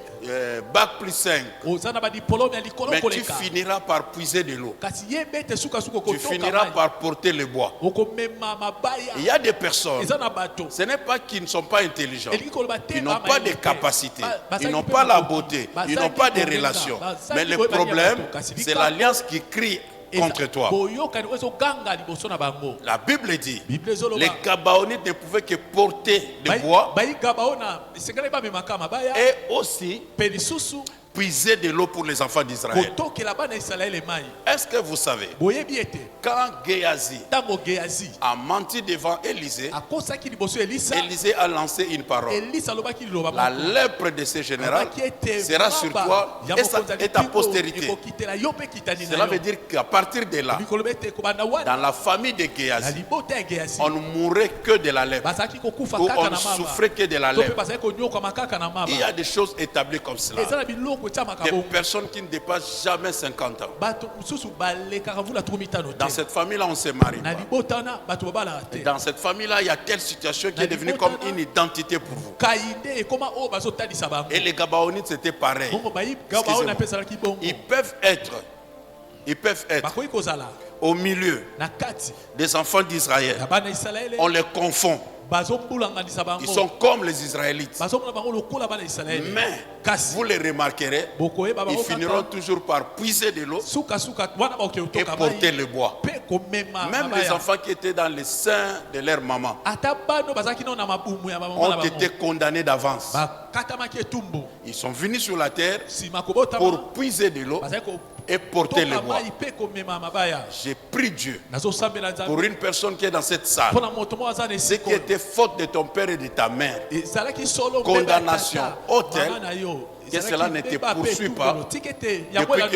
bac plus 5, oza na badiplome ya likolo mais tu koleka finiras par puiser de l'eau. kasi yembe ete sukasuka Tu okotoka finiras mai par porter le bois. okomema mabaya Il y a des personnes, eza na bato ce n'est pas qu'ils ne sont pas intelligents. elingi koloba te Ils n'ont pas de capacités, ils n'ont pas la beauté, ils n'ont pas de relations. Mais le problème, c'est l'alliance qui crie contre toi. boyokani oyo ezoganga liboso na bango La Bible dit, bible ezoloba les Gabaonites ne pouvaient que porter le bois bayiga baona esengeli bamemaka mabaya et aussi mpe lisusu puiser de l'eau pour les enfants d'Israël. kotokela bana Israël mai. Est-ce que vous savez, Boyebi ete quand Géasi tango Géasi a menti devant Élisée, akosaki liboso Elisa, Élisée a lancé une parole. Elisa alobaki liloba La moko. lèpre de ce général Alobaki ete sera sur maba toi ya et mokonzi ya ta lipingo postérité. ekokitela yo mpe kitani na Cela yo. veut dire qu'à partir de là, Mikolo bete kobanda wana dans la famille de na Géasi, libota ya Géasi on ne mourait que de la lèpre. bazalaki kokufa Ou kaka on na ne maba souffrait que de la to mpe lèpre. bazalaki konyokama kaka na maba. Il y a des choses établies comme cela. eza na biloko etiamaka Des bongo personnes qui ne dépassent jamais 50 ans. bato mosusu balekaka vula tuku mitano Dans te cette famille-là, on ne se marie na pas. libota wana bato babalaka te Dans cette famille-là, il y a telle situation qui est devenue comme une identité pour vous. kai nde ekoma oyo bazotalisa bango Et les Gabaonites, c'était pareil. bongo bayi Excusez-moi. gabaona mpe ezalaki bongo Ils peuvent être bakoki kozala au milieu na kati des enfants d'Israël. ya bana Israele On les confond. bazombulanganisa Ils bango sont comme les Israélites. bazomona bango lokola bana Israele Mais kasi vous les remarquerez, bokoyeba ils bango finiront kaka toujours par puiser de l'eau sukasuka wana bakoki et kotoka porter mai le bois. mpe komema Même les mabaya enfants qui étaient dans les seins de leur maman ata bano bazalaki nao na mabumu ya bamama na ont été bango condamnés d'avance. bakatamaki etumbu Ils sont venus sur la terre nsima kobotama pour puiser de l'eau bazalaki et porter le kotoka bois. mai mpe komema mabaya J'ai prié Dieu nazosambela pour nzambe une personne qui est dans cette salle. mpona moto moko aza na Ce esika qui était faute de ton père et de ta mère, ezalaki solo condamnation haute-elle, mama na yo que cela ne te poursuit pas depuis que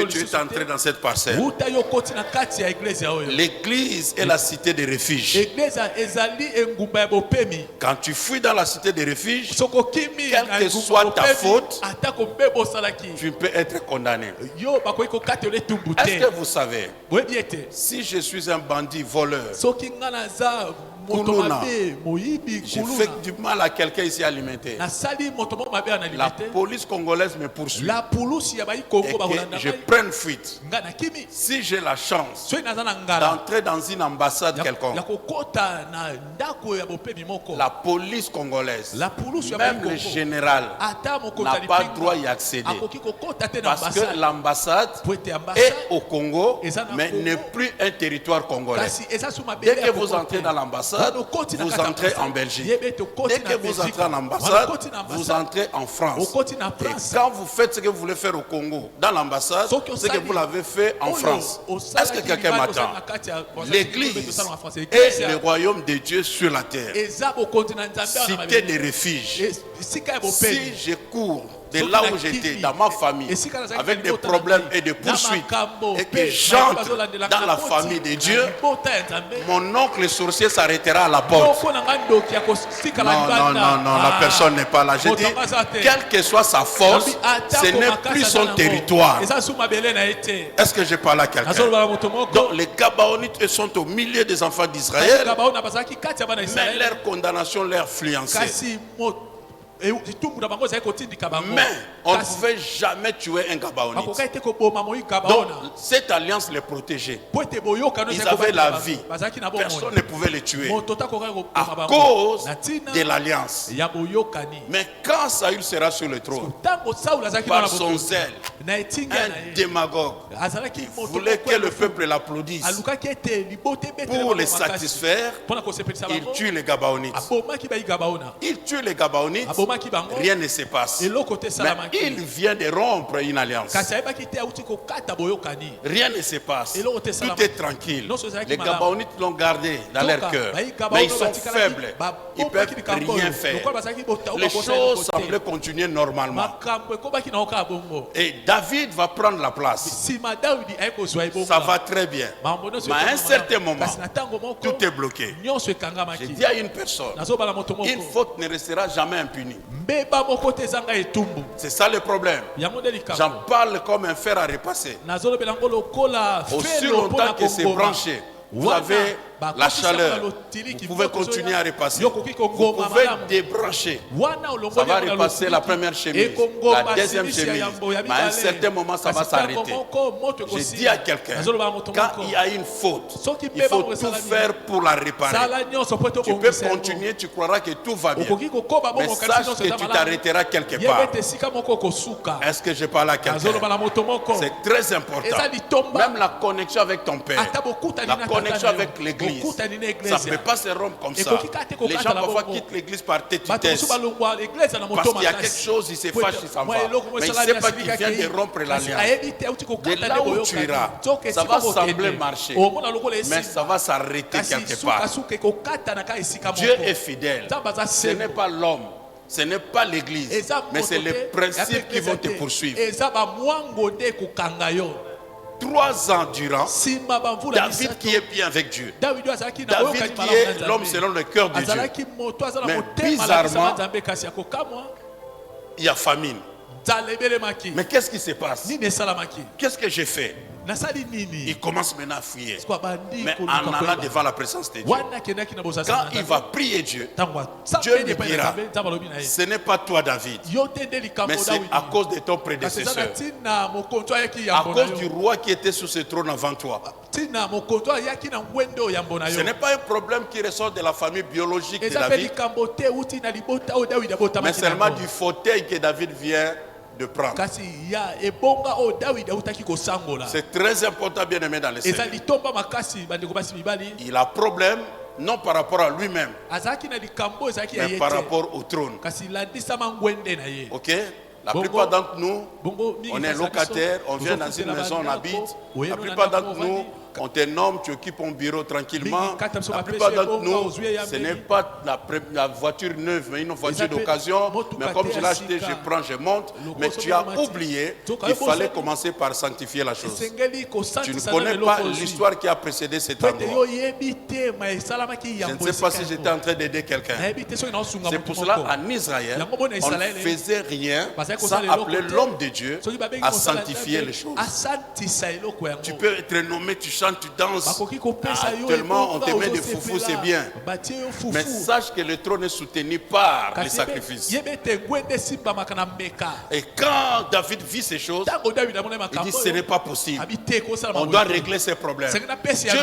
tu es entré dans cette parcelle. uta yo koti na kati ya eglise oyo L'église est la cité de refuge. eglise ezali engumba ya bopemi Quand tu fuis dans la cité de refuge, sokokimi Quelle na que engumba soit ya ta bopemi, faute, atako mpe bosalaki tu peux être condamné. yo bakoki kokatela etumbu Est-ce te que vous savez, boyebi ete si je suis un bandit voleur, soki nga naza moto Kuluna. mabe moyibi je kuluna fais du mal à quelqu'un ici alimentaire, nasali moto moko mabe ya na la limite police congolaise me poursuit la pulusi ya bayi et kongo que bakolanda je ngai prenne fuite. nga nakimi Si j'ai la chance soki naza na ngala d'entrer dans une ambassade ya quelconque, kokota na ndako ya bopemi moko la police congolaise, la pulusi ya même bayi le kongo général, ata mokonzi n'a ya pas lipinga droit d'y accéder. akoki kokota te na Parce que ambassade l'ambassade po ete est ambassade au Congo, Et ça n'a mais Congo. n'est plus un territoire congolais. kasi eza su mabele Dès ya que vous kokota. entrez dans l'ambassade, Wana okoti na vous kati ya entrez en ambassade. Belgique. Yebe ete okoti Dès na que vous Belgique. entrez en Wana ambassade, okoti na vous ambassade. entrez en France. Okoti na Et France. quand vous faites ce que vous voulez faire au Congo, dans l'ambassade, Soki c'est que osali- vous l'avez fait en Oyo, France. osalaki Est-ce que quelqu'un libano, m'attend? osali na kati ya- L'église osala na France. est Église le ya- royaume de Dieu sur la terre. eza bokonzi na nzambe wana na Cité mabele. de refuge. esika ya Si bopemi je cours de Soki là na où j'étais, kiti, dans ma famille, esika nazalaki avec na des libota problèmes na ngai, et des na poursuites, makambo et mpe, que na j'entre bazolandelaka dans na la koti, famille de na Dieu, libota ya Nzambe, mon oncle sorcier s'arrêtera à la porte. loko na ngai ndoki ya kosikala Non, non, libanda. non, non, la Ah, personne n'est pas là. Je moto dis, yango aza te. quelle que soit sa force, Nabi, atako ce n'est makasi plus aza son nango. territoire. eza su mabele na ye te Est-ce que je parle à quelqu'un? nazoloba na moto moko Donc les Gabaonites sont au milieu des enfants d'Israël, Kasi baona bazalaki kati ya bana mais Israele leur condamnation leur influençait. kasi etumbu na bango ezali kotindika bango Mais on ne kasi pouvait jamais tuer un Gabaonite. bakokai te koboma moyika Donc baona cette alliance les protégeait. po ete boyokano Ils ezali avaient kobakisa la bango. vie. bazalaki na Personne bomoi ne pouvait les tuer moto takokai koboma à bango cause na ntina de l'alliance. ya boyokani Mais quand Saül sera sur le trône, ntango saul azalaki par na son boto zèle, na etinga na un ye démagogue azalaki moto voulait moko que ya le lofu. peuple l'applaudisse. alukaki ete libota ebetele Pour bango les makasi. satisfaire, mpona kosepelisa il bango tue les Gabaonites. abomaki bayiga baona Il tue les Gabaonites, abomaki bango rien ne se passe. eloko te Mais esalamaki il vient de rompre une alliance. kasi ayebaki te auti kokata boyokani Rien ne se passe. Et l'autre, c'est Tout la- est tranquille. Non, c'est ça qui Les m'a- Gabaonites l'ont gardé dans leur Toka, cœur. bayi Gabaono Mais ils sont batikala faibles. ba- Ils bo peuvent baki likambo rien oyo. faire. Lokola bazalaki bota- Les bakosala choses eloko te. semblaient continuer normalement. makambo ekobaki na oka bongo Et David va prendre la place. nsima dawidi aye kozwa ebongo Ça va très bien. Makambo nyonso Mais à un ekoma certain malamu. moment, kasi na ntango moko tout est bloqué. nyonso J'ai ekangamaki dit à une personne, nazobala moto une moko faute ne restera jamais impunie. mbeba moko te ezanga etumbu C'est ça le problème. yango nde J'en likambo parle comme un fer à repasser. nazolobela yango lokola Aussi felo mpona longtemps que c'est kongoma. branché, vous Wana, avez la bakokisa chaleur. yango na lotiliki, Vous pouvez moko continuer ezoya, à repasser. yokoki Vous kongoma pouvez malamu. débrancher. wana Ça olongoli va yango na repasser lotiliki, la première chemise, ekongoma la deuxième simisi ya chemise. yambo ya Mais à un mibale. certain moment, ça va Kasi ntango s'arrêter. moko, moto J'ai ekosila. dit à quelqu'un, Nazoloba na moto quand moko. il y a une faute, Soki il mpe faut bango tout esalami. faire pour la réparer. sala nyonso po ete Tu peux obongisa yango. continuer, tu croiras que tout va bien. okoki kokoba Mais bongo kasi sache nyonso que eza tu malamu. t'arrêteras quelque Yeba part. ete esika moko kosuka Est-ce que je parle à quelqu'un? nazoloba na moto moko C'est très important. eza litomba Même la connexion avec ton père, ata bokutani la na tata connexion avec l'église. Ça ne peut pas se rompre comme ça. Les gens parfois quittent l'église par tétitesse. Parce qu'il y a quelque chose, il se fâche, il s'en va. Mais il ne sait pas qu'il vient de rompre l'alliance. De là où tu iras, ça va sembler marcher. Mais ça va s'arrêter quelque part. Dieu est fidèle. Ce n'est pas l'homme. Ce n'est pas l'église, mais c'est les principes qui vont te poursuivre. 3 ans durant, David qui est bien avec Dieu, David qui est l'homme selon le cœur de Dieu, mais bizarrement, il y a famine. Mais qu'est-ce qui se passe? Qu'est-ce que j'ai fait? Il commence maintenant à fuir. Mais en allant devant la présence de Dieu, quand il va prier Dieu, Dieu lui dira, ce n'est pas toi David, mais c'est à cause de ton prédécesseur, à cause du roi qui était sur ce trône avant toi. Ce n'est pas un problème qui ressort de la famille biologique de David, mais seulement du fauteuil que David vient de prendre. C'est très important, bien aimé dans le Seigneur. Il a problème non par rapport à lui-même, mais par rapport au trône. Ok? La plupart d'entre nous, on est locataire, on vient dans une maison, on habite. La plupart d'entre nous, on te nomme, tu occupes un bureau tranquillement. La plupart d'entre nous, ce n'est pas la voiture neuve, mais une voiture d'occasion. Mais comme je l'ai acheté, je prends, je monte. Mais tu as oublié qu'il fallait commencer par sanctifier la chose. Tu ne connais pas l'histoire qui a précédé cet endroit. Je ne sais pas si j'étais en train d'aider quelqu'un. C'est pour cela, en Israël, on ne faisait rien sans appeler l'homme de Dieu à sanctifier les choses. Tu peux être nommé, tu chantes, tu danses. Actuellement, on te met des foufous, c'est bien. Mais sache que le trône est soutenu par les sacrifices. Et quand David vit ces choses, il dit ce n'est pas possible. On doit régler ces problèmes. Dieu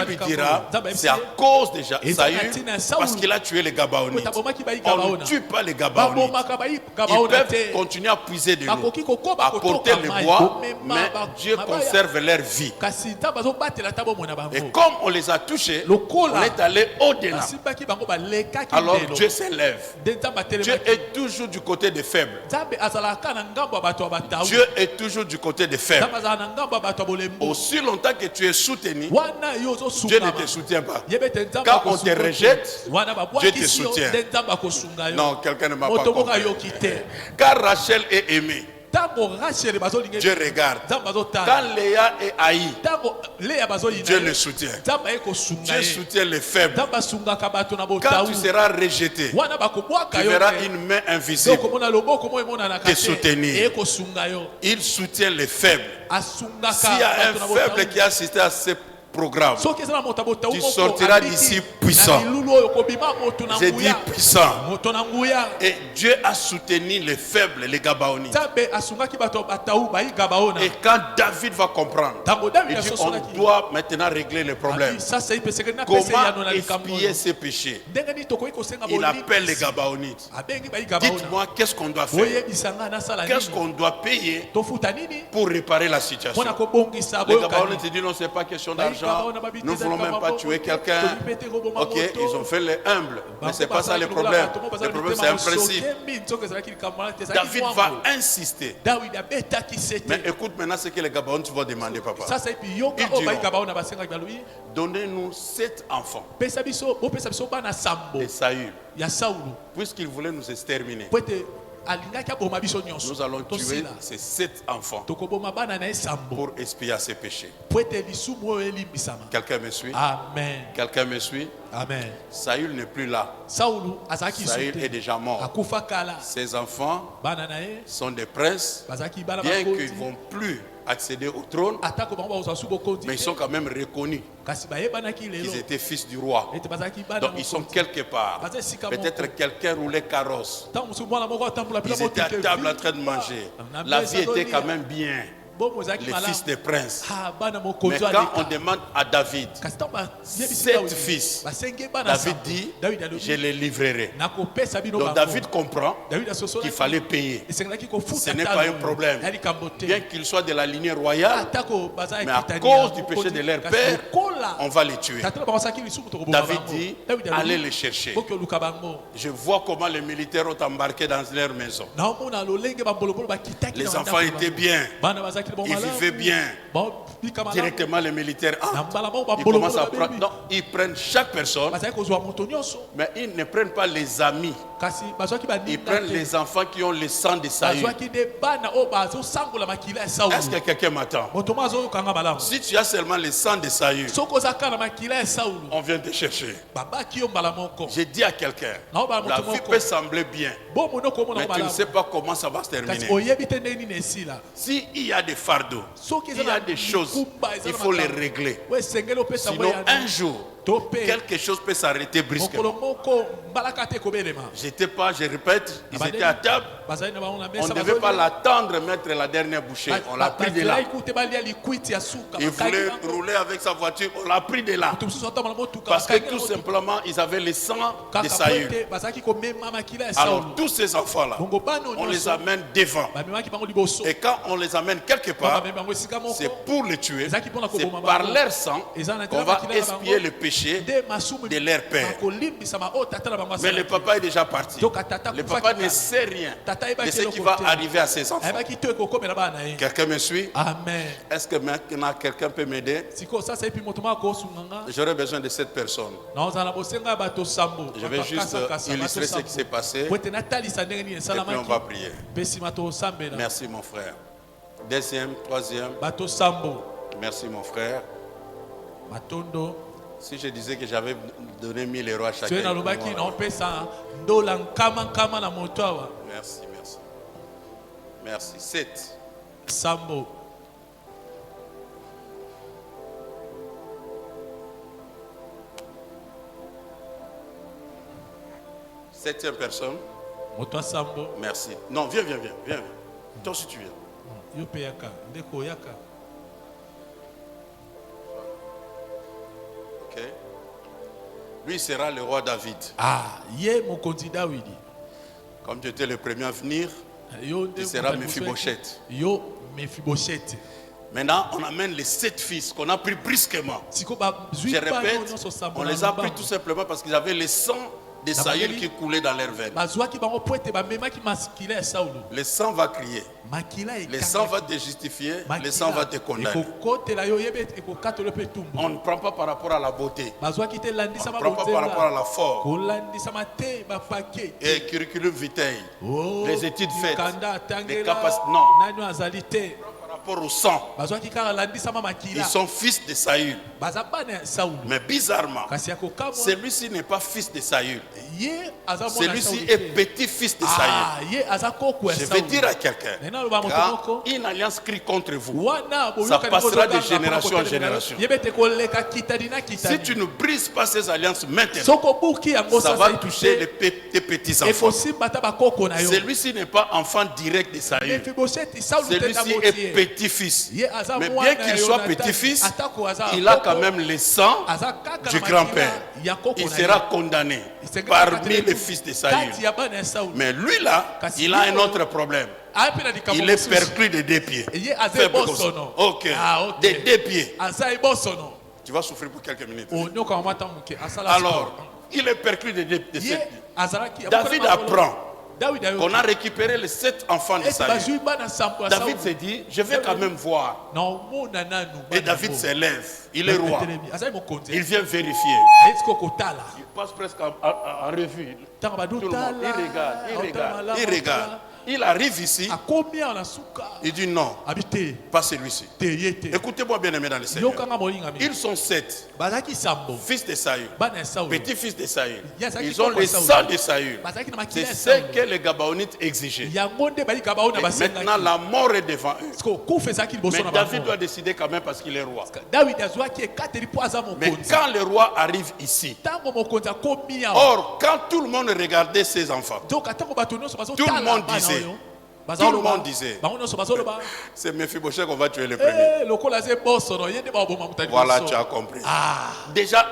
lui dira, c'est à cause de Saül, parce qu'il a tué les Gabaonites. On ne tue pas les Gabaonites. Ils peuvent continuer à puiser de l'eau, à porter le bois, mais Dieu conserve leur vie. Et comme on les a touchés, on est allé au-delà. Alors Dieu s'élève. Dieu est toujours du côté des faibles. Dieu est toujours du côté des faibles. Aussi longtemps que tu es soutenu, Dieu ne te soutient pas. Quand on te rejette, Dieu te soutient. Non, quelqu'un ne m'a pas compris. Car Rachel est aimée, Dieu regarde. Quand Léa est haïe, Dieu le soutient. Dieu soutient les faibles. Quand tu seras rejeté, tu verras une main invisible te soutenir. Il soutient les faibles. S'il y a un faible qui a assisté à ce programme, tu sortiras d'ici puissant. J'ai dit puissant. Et Dieu a soutenu les faibles, les Gabaonites. Et quand David va comprendre, il dit on doit maintenant régler les problèmes. Comment expier ces péchés? Il appelle les Gabaonites. Dites-moi qu'est-ce qu'on doit faire? Qu'est-ce qu'on doit payer pour réparer la situation? Les Gabaonites disent non, c'est pas question d'argent. Nous ne voulons même pas tuer quelqu'un. Ok, ils ont fait les humbles. Mais ce n'est pas ça le problème. Le problème, c'est un principe. David va insister. Mais écoute maintenant ce que les Gabaonites vont demander, papa. Ils diront, donnez-nous 7 enfants de Saül, puisqu'il voulait nous exterminer. Nous allons tuer ces 7 enfants pour expier ses péchés. Quelqu'un me suit? Amen. Quelqu'un me suit? Amen. Saül n'est plus là. Saül est déjà mort. Ses enfants sont des princes, bien qu'ils ne vont plus accéder au trône, mais ils sont quand même reconnus qu'ils étaient fils du roi. Donc ils sont quelque part. Peut-être quelqu'un roulait carrosse. Ils étaient à table en train de manger. La vie était quand même bien. les fils des princes. Mais Mais quand on demande à David 7 fils, David dit, je les livrerai. Donc David comprend qu'il fallait payer. Ce n'est pas un problème. Bien qu'ils soient de la lignée royale, mais à cause du péché de leur père, on va les tuer. David dit, allez les chercher. Je vois comment les militaires ont embarqué dans leur maison. Les enfants étaient bien. Ils vivaient bien. Directement, les militaires ils commencent à prendre. Non, ils prennent chaque personne, mais ils ne prennent pas les amis. Ils prennent les enfants qui ont le sang de Saül. Est-ce que quelqu'un m'attend? Si tu as seulement le sang de Saül, on vient te chercher. J'ai dit à quelqu'un, la vie peut sembler bien, mais tu ne sais pas comment ça va se terminer. S'il y a des fardeaux, il y a des choses, il faut les régler. Sinon, un jour, quelque chose peut s'arrêter brusquement. J'étais pas, je répète, ils étaient à table. On ne devait pas l'attendre mettre la dernière bouchée. On l'a pris de là. Il voulait rouler avec sa voiture. On l'a pris de là. Parce que tout simplement, ils avaient le sang de Saül. Alors tous ces enfants-là, on les amène devant. Et quand on les amène quelque part, c'est pour les tuer. C'est par leur sang qu'on va expier le péché de leur père. Mais le papa est déjà parti. Le papa ne sait rien de ce qui va arriver à ses enfants. Quelqu'un me suit? Amen. Est-ce que maintenant quelqu'un peut m'aider? J'aurais besoin de cette personne. Je vais juste illustrer ce qui s'est passé. Et puis on va prier. Merci mon frère. Deuxième, troisième. Merci mon frère. Si je disais que j'avais donné 1000 euros à chacun. Merci, merci. Merci. 7. Sambo. Septième personne. Merci. Non, viens. Toi si tu viens. Ok. Lui sera le roi David. Comme tu étais le premier à venir, il sera Mephibosheth. Maintenant, on amène les 7 fils qu'on a pris brusquement. Je répète, on les a pris tout simplement parce qu'ils avaient le sang de Saül qui coulait dans leurs veines. Le sang va crier. Le sang va te justifier. Le sang va te condamner. On ne prend pas par rapport à la beauté. On ne prend pas par rapport à la forme. Et curriculum vitae. Les études faites. Les capacités. Non. Par rapport au sang. Ils sont fils de Saül. Mais bizarrement, celui-ci n'est pas fils de Saül. Celui-ci est petit-fils de Saül. Je vais dire à quelqu'un, quand une alliance crie contre vous, ça passera de génération en génération. Si tu ne brises pas ces alliances maintenant, ça va toucher tes petits-enfants. Celui-ci n'est pas enfant direct de Saül. Celui-ci est petit-fils. Mais bien qu'il soit petit-fils, il a quand même le sang du grand-père. Il sera condamné parmi les fils de Saül. Mais lui là, il a un autre problème. Il est perclus de 2 pieds. Ok. De 2 pieds. Tu vas souffrir pour quelques minutes. Alors, il est perclus de 2 pieds. David apprend qu'on a récupéré les 7 enfants de Saül. David s'est dit, je vais quand même voir. Et David s'élève. Il est roi. Il vient vérifier. Il passe presque en revue. Tout le monde, il regarde. Il arrive ici. Il dit non, pas celui-ci. Écoutez-moi bien aimé dans le Seigneur. Ils sont 7 fils de Saül, petits-fils de Saül. Ils ont le sang de Saül. C'est ce que les Gabaonites exigeaient. Et maintenant la mort est devant eux. Mais David doit décider quand même parce qu'il est roi. Mais quand le roi arrive ici, or quand tout le monde regardait ses enfants, tout le monde disait, Tout le monde disait, c'est Mephibosheth qu'on va tuer le premier. Voilà, tu as compris. Déjà,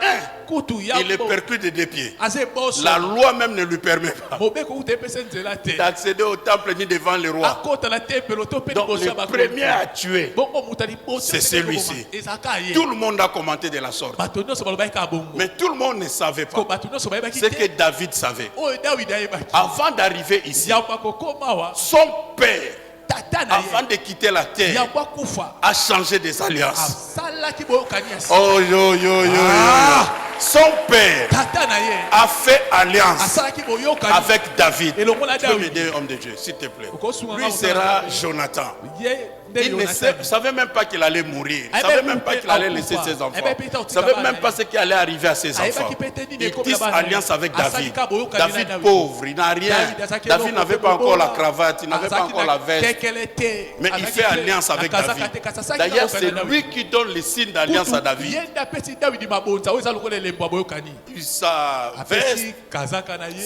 il est perclus de 2 pieds. La loi même ne lui permet pas d'accéder au temple ni devant le roi. Donc le premier à tuer, c'est celui-ci. Tout le monde a commenté de la sorte. Mais tout le monde ne savait pas ce que David savait. Avant d'arriver ici, son père, avant de quitter la terre, a changé des alliances. Oh yo yo yo yo. Son père a fait alliance avec David. Tu peux m'aider, homme de Dieu, s'il te plaît. Lui sera Jonathan. Il ne savait même pas qu'il allait mourir. Il ne savait même pas qu'il allait laisser ses enfants. Il ne savait même pas ce qui allait arriver à ses enfants. Il tisse alliance avec David. David pauvre, il n'a rien. David n'avait pas encore la cravate, il n'avait pas encore la veste. Mais il fait alliance avec David. D'ailleurs, c'est lui qui donne les signes d'alliance à David. Sa veste,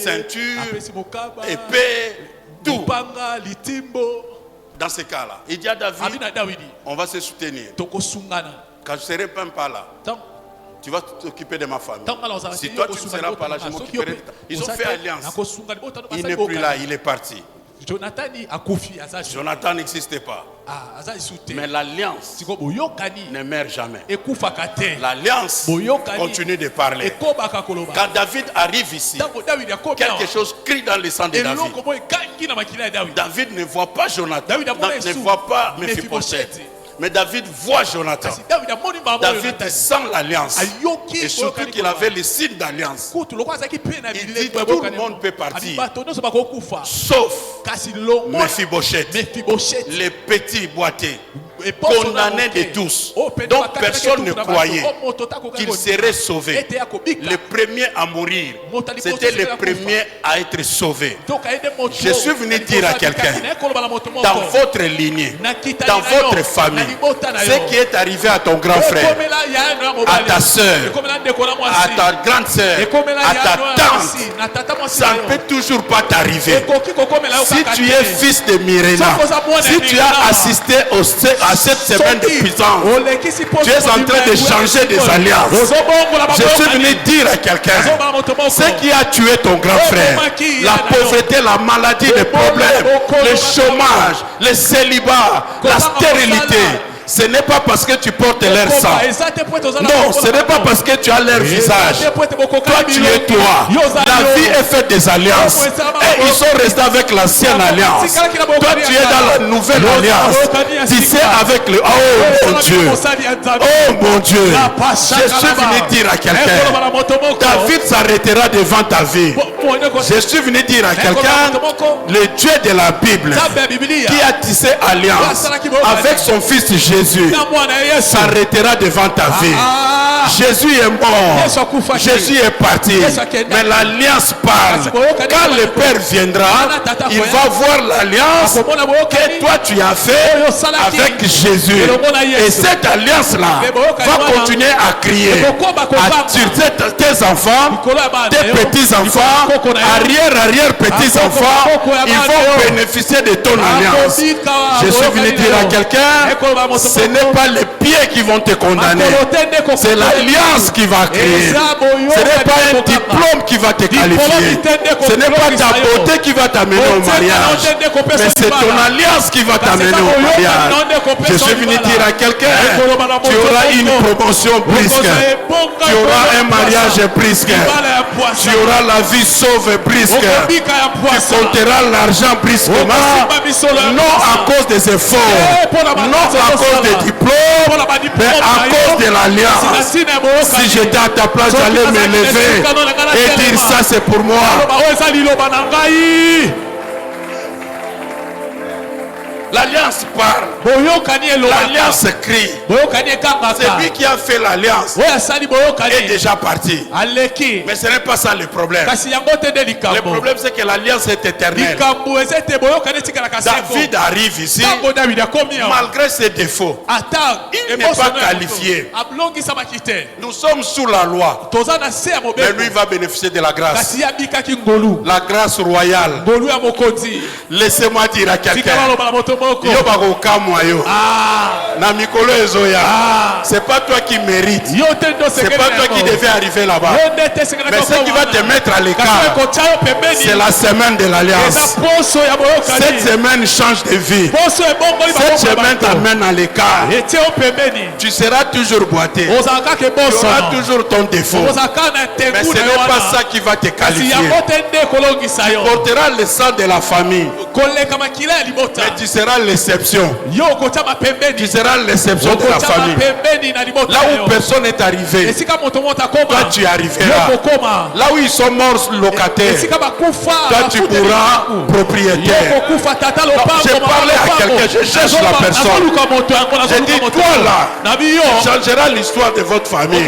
ceinture, épée, tout. Dans ce cas-là, il dit à David, on va se soutenir. Quand je ne serai même pas là, tu vas t'occuper de ma famille. Si toi tu ne seras pas là, je m'occuperai de ta. Ils ont fait alliance. Il n'est plus là, il est parti. Jonathan n'existait pas. Mais l'alliance ne meurt jamais. L'alliance continue de parler. Quand David arrive ici, quelque chose crie dans le sang de David. David ne voit pas Jonathan, ne voit pas Mephibosheth. Mais David voit Jonathan. David sent l'alliance. Et surtout qu'il avait le signe d'alliance. Il dit que tout le monde peut partir. Sauf Mephibosheth, les petits boiteux, condamnés de tous. Donc personne ne croyait qu'il serait sauvé. Le premier à mourir, c'était le premier à être sauvé. Je suis venu dire à quelqu'un, dans votre lignée, dans votre famille, ce qui est arrivé à ton grand frère, à ta soeur, à ta grande soeur, à ta tante, ça ne peut toujours pas t'arriver. Si tu es fils de Myréna, si tu as assisté à cette semaine de puissance, tu es en train de changer des alliances. Je suis venu dire à quelqu'un, ce qui a tué ton grand frère, la pauvreté, la maladie, les problèmes, le chômage, le célibat, la stérilité, ce n'est pas parce que tu portes leur sang. Non, ce n'est pas parce que tu as leur visage. Toi, tu es toi. La vie est faite des alliances. Et ils sont restés avec l'ancienne alliance. Toi, tu es dans la nouvelle alliance. Tu sais avec le... Oh mon Dieu. Oh mon Dieu. Je suis venu dire à quelqu'un, David s'arrêtera devant ta vie. Je suis venu dire à quelqu'un, le Dieu de la Bible, qui a tissé alliance avec son fils Jésus, s'arrêtera devant ta vie. Jésus est mort, Jésus est parti, mais l'alliance parle. Quand le Père viendra, il va voir l'alliance que toi tu as fait avec Jésus. Et cette alliance-là va continuer à crier sur tes enfants, tes petits-enfants, arrière-petits-enfants. Ils vont bénéficier de ton alliance. Je suis venu dire à quelqu'un, ce n'est pas les pieds qui vont te condamner, c'est l'alliance qui va créer. Ce n'est pas un diplôme qui va te qualifier, ce n'est pas ta beauté qui va t'amener au mariage, mais c'est ton alliance qui va t'amener au mariage. Je suis venu dire à quelqu'un, tu auras une promotion brisque, tu auras un mariage brisque, tu auras la vie sauve brisque, tu compteras l'argent brisquement, non à cause des efforts, non à cause des diplômes, mais à cause de l'alliance. Si j'étais à ta place, j'allais me lever et dire ça c'est pour moi. L'alliance parle. L'alliance crie. Celui qui a fait l'alliance est déjà parti. Mais ce n'est pas ça le problème. Le problème c'est que l'alliance est éternelle. David arrive ici malgré ses défauts. Il n'est pas qualifié. Nous sommes sous la loi. Mais lui va bénéficier de la grâce. La grâce royale. Laissez-moi dire à quelqu'un. C'est pas toi qui mérites. C'est pas toi qui devais arriver là-bas. Mais ce qui va te mettre à l'écart, c'est la semaine de l'alliance. Cette semaine change de vie. Cette semaine t'amène à l'écart. Tu seras toujours boité. Tu auras toujours ton défaut. Mais ce n'est pas ça qui va te qualifier. Tu porteras le sang de la famille. Mais tu seras l'exception. Tu seras l'exception de la famille. Là où personne n'est arrivé, toi tu arriveras. Là où ils sont morts locataires, toi tu pourras propriétaire. J'ai parlé à quelqu'un, je cherche la personne. J'ai dit, toi là, tu changeras l'histoire de votre famille.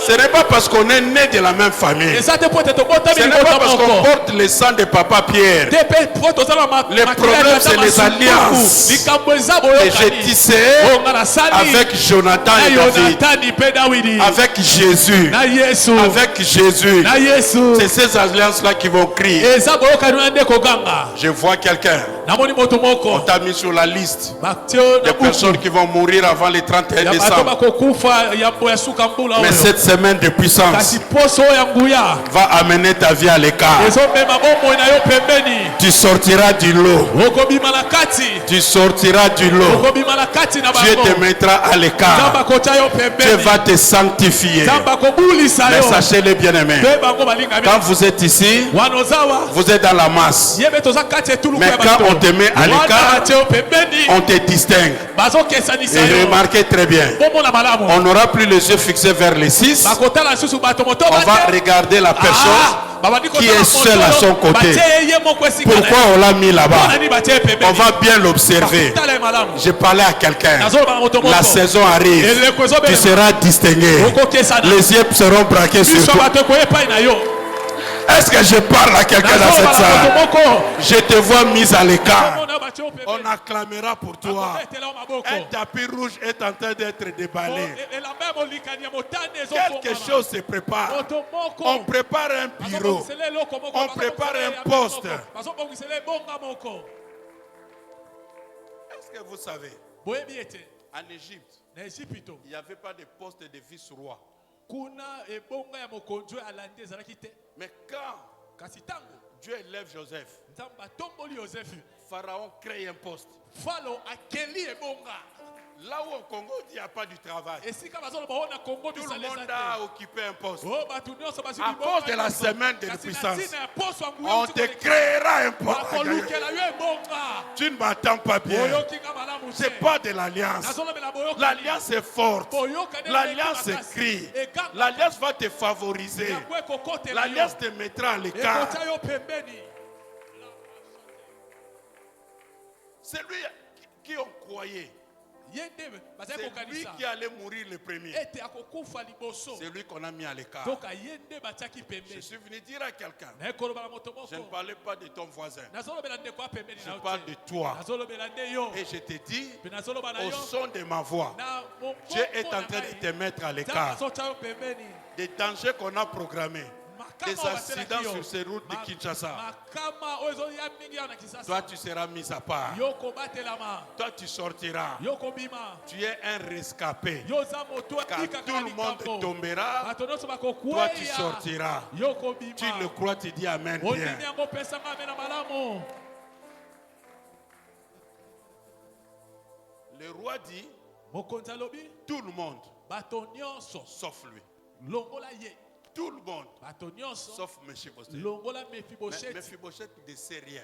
Ce n'est pas parce qu'on est né de la même famille. Ce n'est pas parce qu'on porte le sang de papa Pierre. Le problème c'est les alliances que j'ai tissées avec Jonathan et David. Avec Jésus. Avec Jésus. C'est ces alliances-là qui vont crier. Je vois quelqu'un. On t'a mis sur la liste des personnes qui vont mourir avant le 31 décembre. Mais cette semaine de puissance va amener ta vie à l'écart. Tu sortiras du lot. Tu sortiras du lot. Dieu te mettra à l'écart. Dieu va te sanctifier. Mais sachez-les bien aimés, quand vous êtes ici, vous êtes dans la masse. Mais quand on te met à l'écart, on te distingue. Et remarquez très bien, on n'aura plus les yeux fixés vers les 6. On va regarder la personne qui est seule à son côté. Pourquoi on l'a mis là-bas? On va bien l'observer. J'ai parlé à quelqu'un. La saison arrive. Tu seras distingué. Les yeux seront braqués sur toi. Est-ce que je parle à quelqu'un dans cette salle? Je te vois mise à l'écart. On acclamera pour toi. Un tapis rouge est en train d'être déballé. Quelque chose se prépare. On prépare un bureau. On prépare un poste. Est-ce que vous savez, en Égypte, il n'y avait pas de poste de vice-roi. Mais quand Dieu élève Joseph, Pharaon crée un poste. Là où au Congo, il n'y a pas du travail. Tout le monde a occupé un poste. À cause de la semaine de puissance, on te créera un poste. Tu ne m'attends pas bien. C'est pas de l'alliance. L'alliance est forte. L'alliance est crie. L'alliance va te favoriser. L'alliance te mettra à l'écart. C'est lui qui ont croyé. C'est lui qui allait mourir le premier. C'est lui qu'on a mis à l'écart. Je suis venu dire à quelqu'un, je ne parlais pas de ton voisin, je parle de toi. Et je te dis, au son de ma voix, Dieu est en train de te mettre à l'écart des dangers qu'on a programmés, des accidents sur ces routes de Kinshasa. Toi tu seras mis à part. Toi tu sortiras. Tu es un rescapé. Car tout le monde tombera. Toi tu sortiras. Tu le crois, tu dis amen bien. Le roi dit, tout le monde sauf lui. Tout le monde, sauf Mephibosheth. Mais Mephibosheth ne sait rien.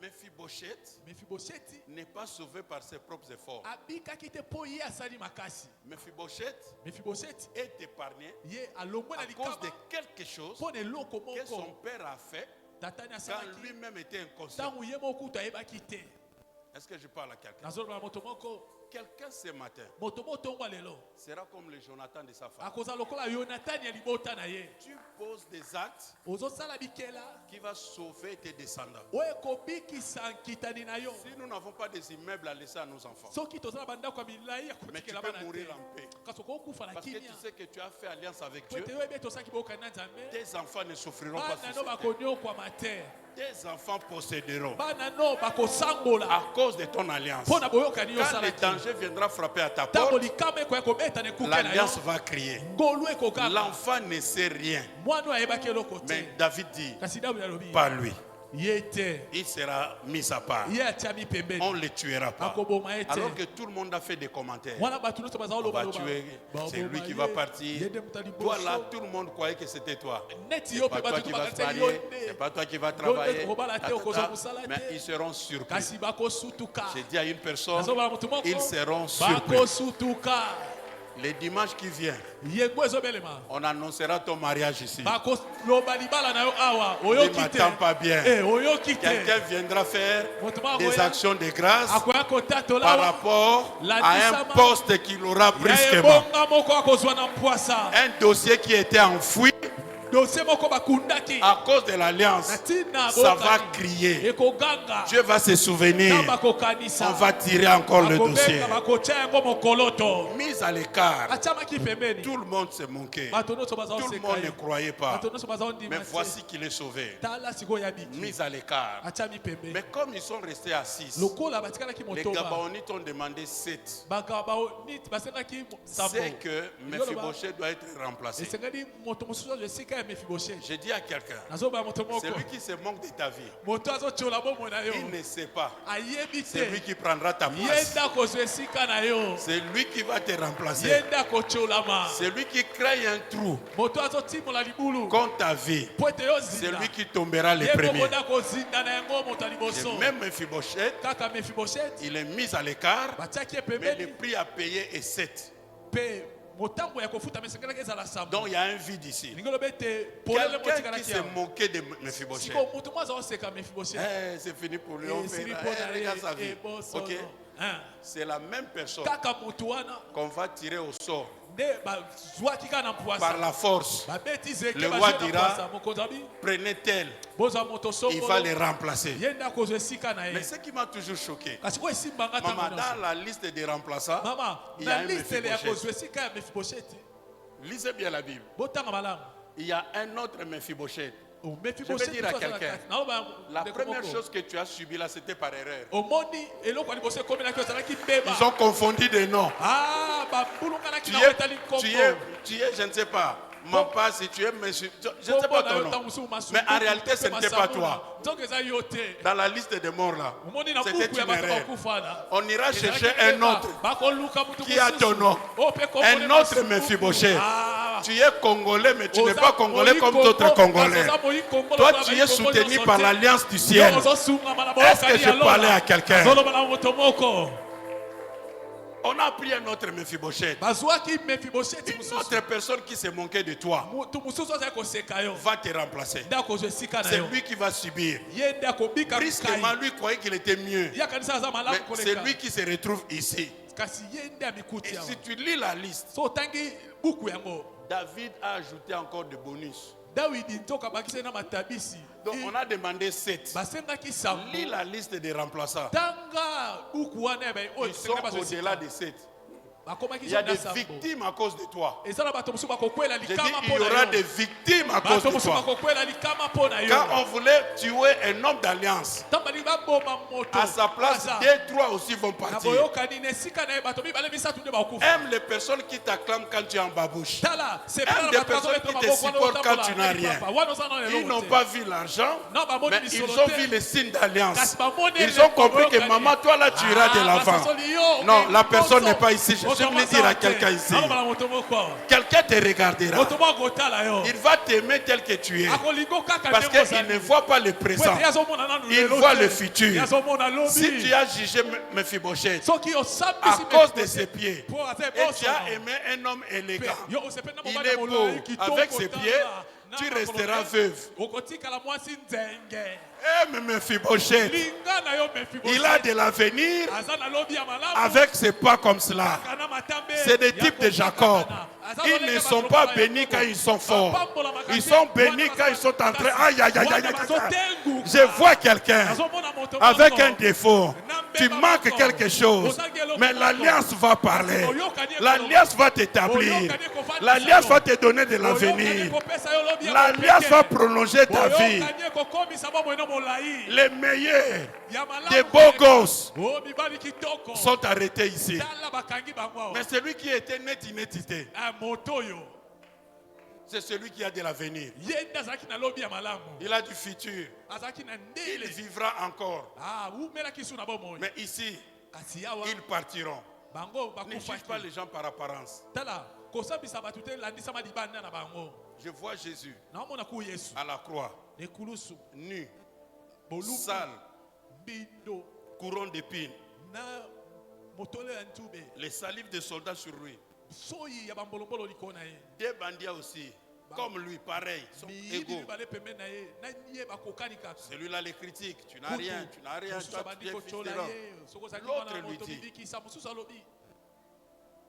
Mephibosheth n'est pas sauvé par ses propres efforts. Mephibosheth est épargné à cause de quelque chose que son père a fait Tatani quand asemaki lui-même était inconscient. tangu ye mokutu ayebaki te. Est-ce que je parle à quelqu'un? Nazoloba moto moko Quelqu'un ce matin moto motongwa lelo sera comme le Jonathan de sa femme. akoza lokola Yonatani ya libota na ye. Tu poses des actes Ozosala bikela qui va sauver tes descendants. oyo ekobikisa nkitani na yo. Si nous n'avons pas des immeubles à laisser à nos enfants, Soki tozala bandako ya milai ya mais tu kotikela peux bana mourir te. en paix. Kasi okokufa na Parce que kimia. tu sais que tu as fait alliance avec Po Dieu. ete oyebi ete osalaki boyokani na Nzambe. Tes enfants ne souffriront pas Bana sur no cette terre. bakonyokwama te. Tes enfants posséderont Bana no bakosangola à cause de ton alliance. mpo na boyokani Quand le yosalaki. danger viendra frapper à ta Ntango porte, likama ekoya kobeta na ekuke na yo, l'alliance va crier. ngolu ekokaka. L'enfant ne sait rien. Mwana oyo ayebaki eloko Mais te. David dit, Kasi Daudi alobi pas lui. ye te. Il sera mis à part. Ye atiami pembeni. On ne le tuera pas. Akoboma ye te. Alors que tout le monde a fait des commentaires. Mwana bato nyonso baza On va oloba tuer, c'est lui qui va partir. Toi là, tout le monde croyait que c'était toi. neti C'est yo pas mpe toi bato qui vas te bakateli yo marier, c'est nde. pas toi qui vas travailler. okobala te, okozwa mosala te. Mais ils seront surpris. Kasi bakosutuka. J'ai dit à une personne, Nazobala moto moko ils seront surpris. bakosutuka. Les dimanches qui viennent, yengo ezobelema. on annoncera ton mariage ici. bakoloba libala na yo awa Ne oyoki te. m'attends pas bien. Oyoki te. Quelqu'un viendra faire Moto moko des akoya, actions de grâce akoya kotatola par wa. rapport La à un disama. poste qu'il aura Ya brusquement. ebonga moko akozwa na mpwasa. Un dossier qui était enfoui dossier moko bakundaki. à cause de l'alliance. Natina Ça bokani. va crier. ekoganga. Dieu va se souvenir. Na bakokanisa. On va tirer encore le dossier. Bakobeka, bakotia yango mokoloto. Mis à l'écart, atiamaki pembeni. tout le monde se moquait. bato nyonso baza Tout le oseka monde ne ye. croyait pas. bato nyonso baza ondima Mais te. voici qu'il est sauvé. tala sikoyo ya biki. Mis à l'écart. atiami pembeni. Mais comme ils sont restés assis, lokola batikalaki les motoba. Gabaonites ont demandé 7. bagabaonite basengaki sambo. C'est que Mephibosheth doit être remplacé. esengeli moto mosusu azwa esika ya Mefiboshet. J'ai dit à quelqu'un, nazoba moto moko. celui qui se moque de ta vie, moto azotiola bomoi na yo. il ne sait pas. ayebi C'est lui te. qui prendra ta ye place. nde akozwa esika na yo. C'est lui qui va te remplacer. ye nde akotiolama. C'est lui qui crée un trou moto azotimola libulu. contre ta vie. po ete yo C'est zinda. lui qui tombera le ye premier. moko nde akozinda na yango moto ya liboso. Même Mephibosheth, kaka Mefiboshet. il est mis à l'écart, batiaki ye mais le pembeni. prix à payer est 7. mpe motango ya kofuta mesengelaki ezala sambo. Donc il y a un vide ici. lingi olobi ete polele Quelqu'un qui motikalaki s'est yawa. moqué de Mephibosheth. siko moto mo aza oseka Mefiboshet. Eh, c'est fini pour lui. On fait esili là. mpo na Eh, regarde sa vie. ye ebosono. Ok. C'est la même personne kaka motu wana qu'on va tirer au sort nde bazwaki kaka na par mpwasa. la force. babeti zeke Le bazwi roi na dira, mpwasa. mokonzi abi Prenez tel, bozwa moto il va le songolo remplacer. ye nde akozwa esika na Mais ye. ce qui m'a toujours choqué, kasi ko esimbanga maman, ntango nyonso. dans la liste des remplaçants, mama il y a na un listele ya Mephibosheth. kozwa esika ya Mefiboshet. Lisez bien la Bible. botanga malamu. Il y a un autre Mephibosheth. Mefiboshet Je vais dire à mosusu aza na quelqu'un, kati. Naoloba La ndeko première moko. chose que tu as subie là, c'était par erreur. omoni eloko ya liboso ekomelaki ozalaki mbeba. Ils ont confondu des noms. babulunganaki Tu na es, etali nkombo. je ne sais pas, ma part, si tu es monsieur, je ne sais pas ton nom. Mais en réalité, ce n'était pas toi. nzongo eza yo te. Dans la liste des morts là, omoni na c'était buku ya une bato erreur. bakufa na. On ira Ezalaki chercher mbeba. un autre bakoluka mutu qui a mosusu. ton nom. Oyo mpe kombo Un ne autre basuku. Mephibosheth. Ah. Tu es congolais, mais tu n'es Oza pas congolais moi comme Congo, d'autres Congolais. oza moi Congo, Toi, oza tu moi es Congo, soutenu oza par te. l'Alliance du Yo ciel. ozosunga na Est-ce que bokani je ya peux lola. aller à quelqu'un? Azoloba na moto moko. On a pris un autre Mephibosheth. bazwaki Mefiboshet Une mosusu. autre personne qui s'est moquée de toi motu mosusu azali koseka yo. va te remplacer. nde akozwa esika na C'est yo. lui qui va subir. ye nde akobika Brusquement, lui croyait qu'il était mieux. ye akanisa aza malamu Mais c'est koleka. lui qui se retrouve ici. kasi ye nde amikuti Et awa. si tu lis la liste, so otangi buku yango David a ajouté encore des bonus. dawidi nzoka bakisi na matabisi. Donc on a demandé 7. basengaki sambo. Lis la liste des remplaçants. tanga buku wana ya oyo Ils sont au-delà de 7. bakomaki Il y a so na des sambo. victimes à cause de toi. eza na bato mosusu bakokwela J'ai dit, likama il y mpo na aura yo. des victimes à cause bato de mosusu toi. bakokwela likama mpo na yo. Quand on voulait tuer un homme d'alliance, ntango balingi baboma moto à sa place, aza 2-3 aussi vont na partir. boyokani na esika na ye bato mibale misatu nde bakokufa. Aime les personnes qui t'acclament quand tu es en babouche. tala Aime des personnes qui te supportent quand tu n'as rien. Ils n'ont pas vu l'argent, Non, bah, mais ils ils sont ont notés. vu les signes d'alliance. Kasi bamoni Ils ele ont compris que koboyokani. maman, toi là, tu iras de l'avant. Non, la personne n'est pas ici. Je vais dire à quelqu'un ici. Quelqu'un te regardera. Il va t'aimer tel que tu es. Parce qu'il ne voit pas le présent. Il voit le futur. Si tu as jugé Mephibosheth à cause de ses pieds, et tu as aimé un homme élégant, il est beau avec ses pieds, tu resteras veuve. okotikala mwasi nzenge. Et Mephibosheth, Linga na yo Mephibosheth. il a de l'avenir Aza na lobi ya malamu. avec ses pas comme cela. Kana matambe. C'est des types de Jacob. Ils ne sont pas bénis quand ils sont forts. Ils sont bénis quand ils sont en train. Aïe, aïe, aïe, aïe, aïe. Je vois quelqu'un avec un défaut. Tu manques quelque chose. Mais l'alliance va parler. L'alliance va t'établir. L'alliance va te donner de l'avenir. L'alliance va prolonger ta vie. Les meilleurs des beaux gosses sont arrêtés ici. Mais celui qui était net inentité, c'est celui qui a de l'avenir. Il a du futur. Il vivra encore. Mais ici, ils partiront. Ne juge pas les gens par apparence. Je vois Jésus à la croix, nu, sale, couronne d'épines, les salives des soldats sur lui. Des bandits aussi, comme lui, pareil, sont égaux. Celui-là les critique. Tu n'as rien, tu n'as rien, toi tu es fils de l'homme. L'autre lui dit,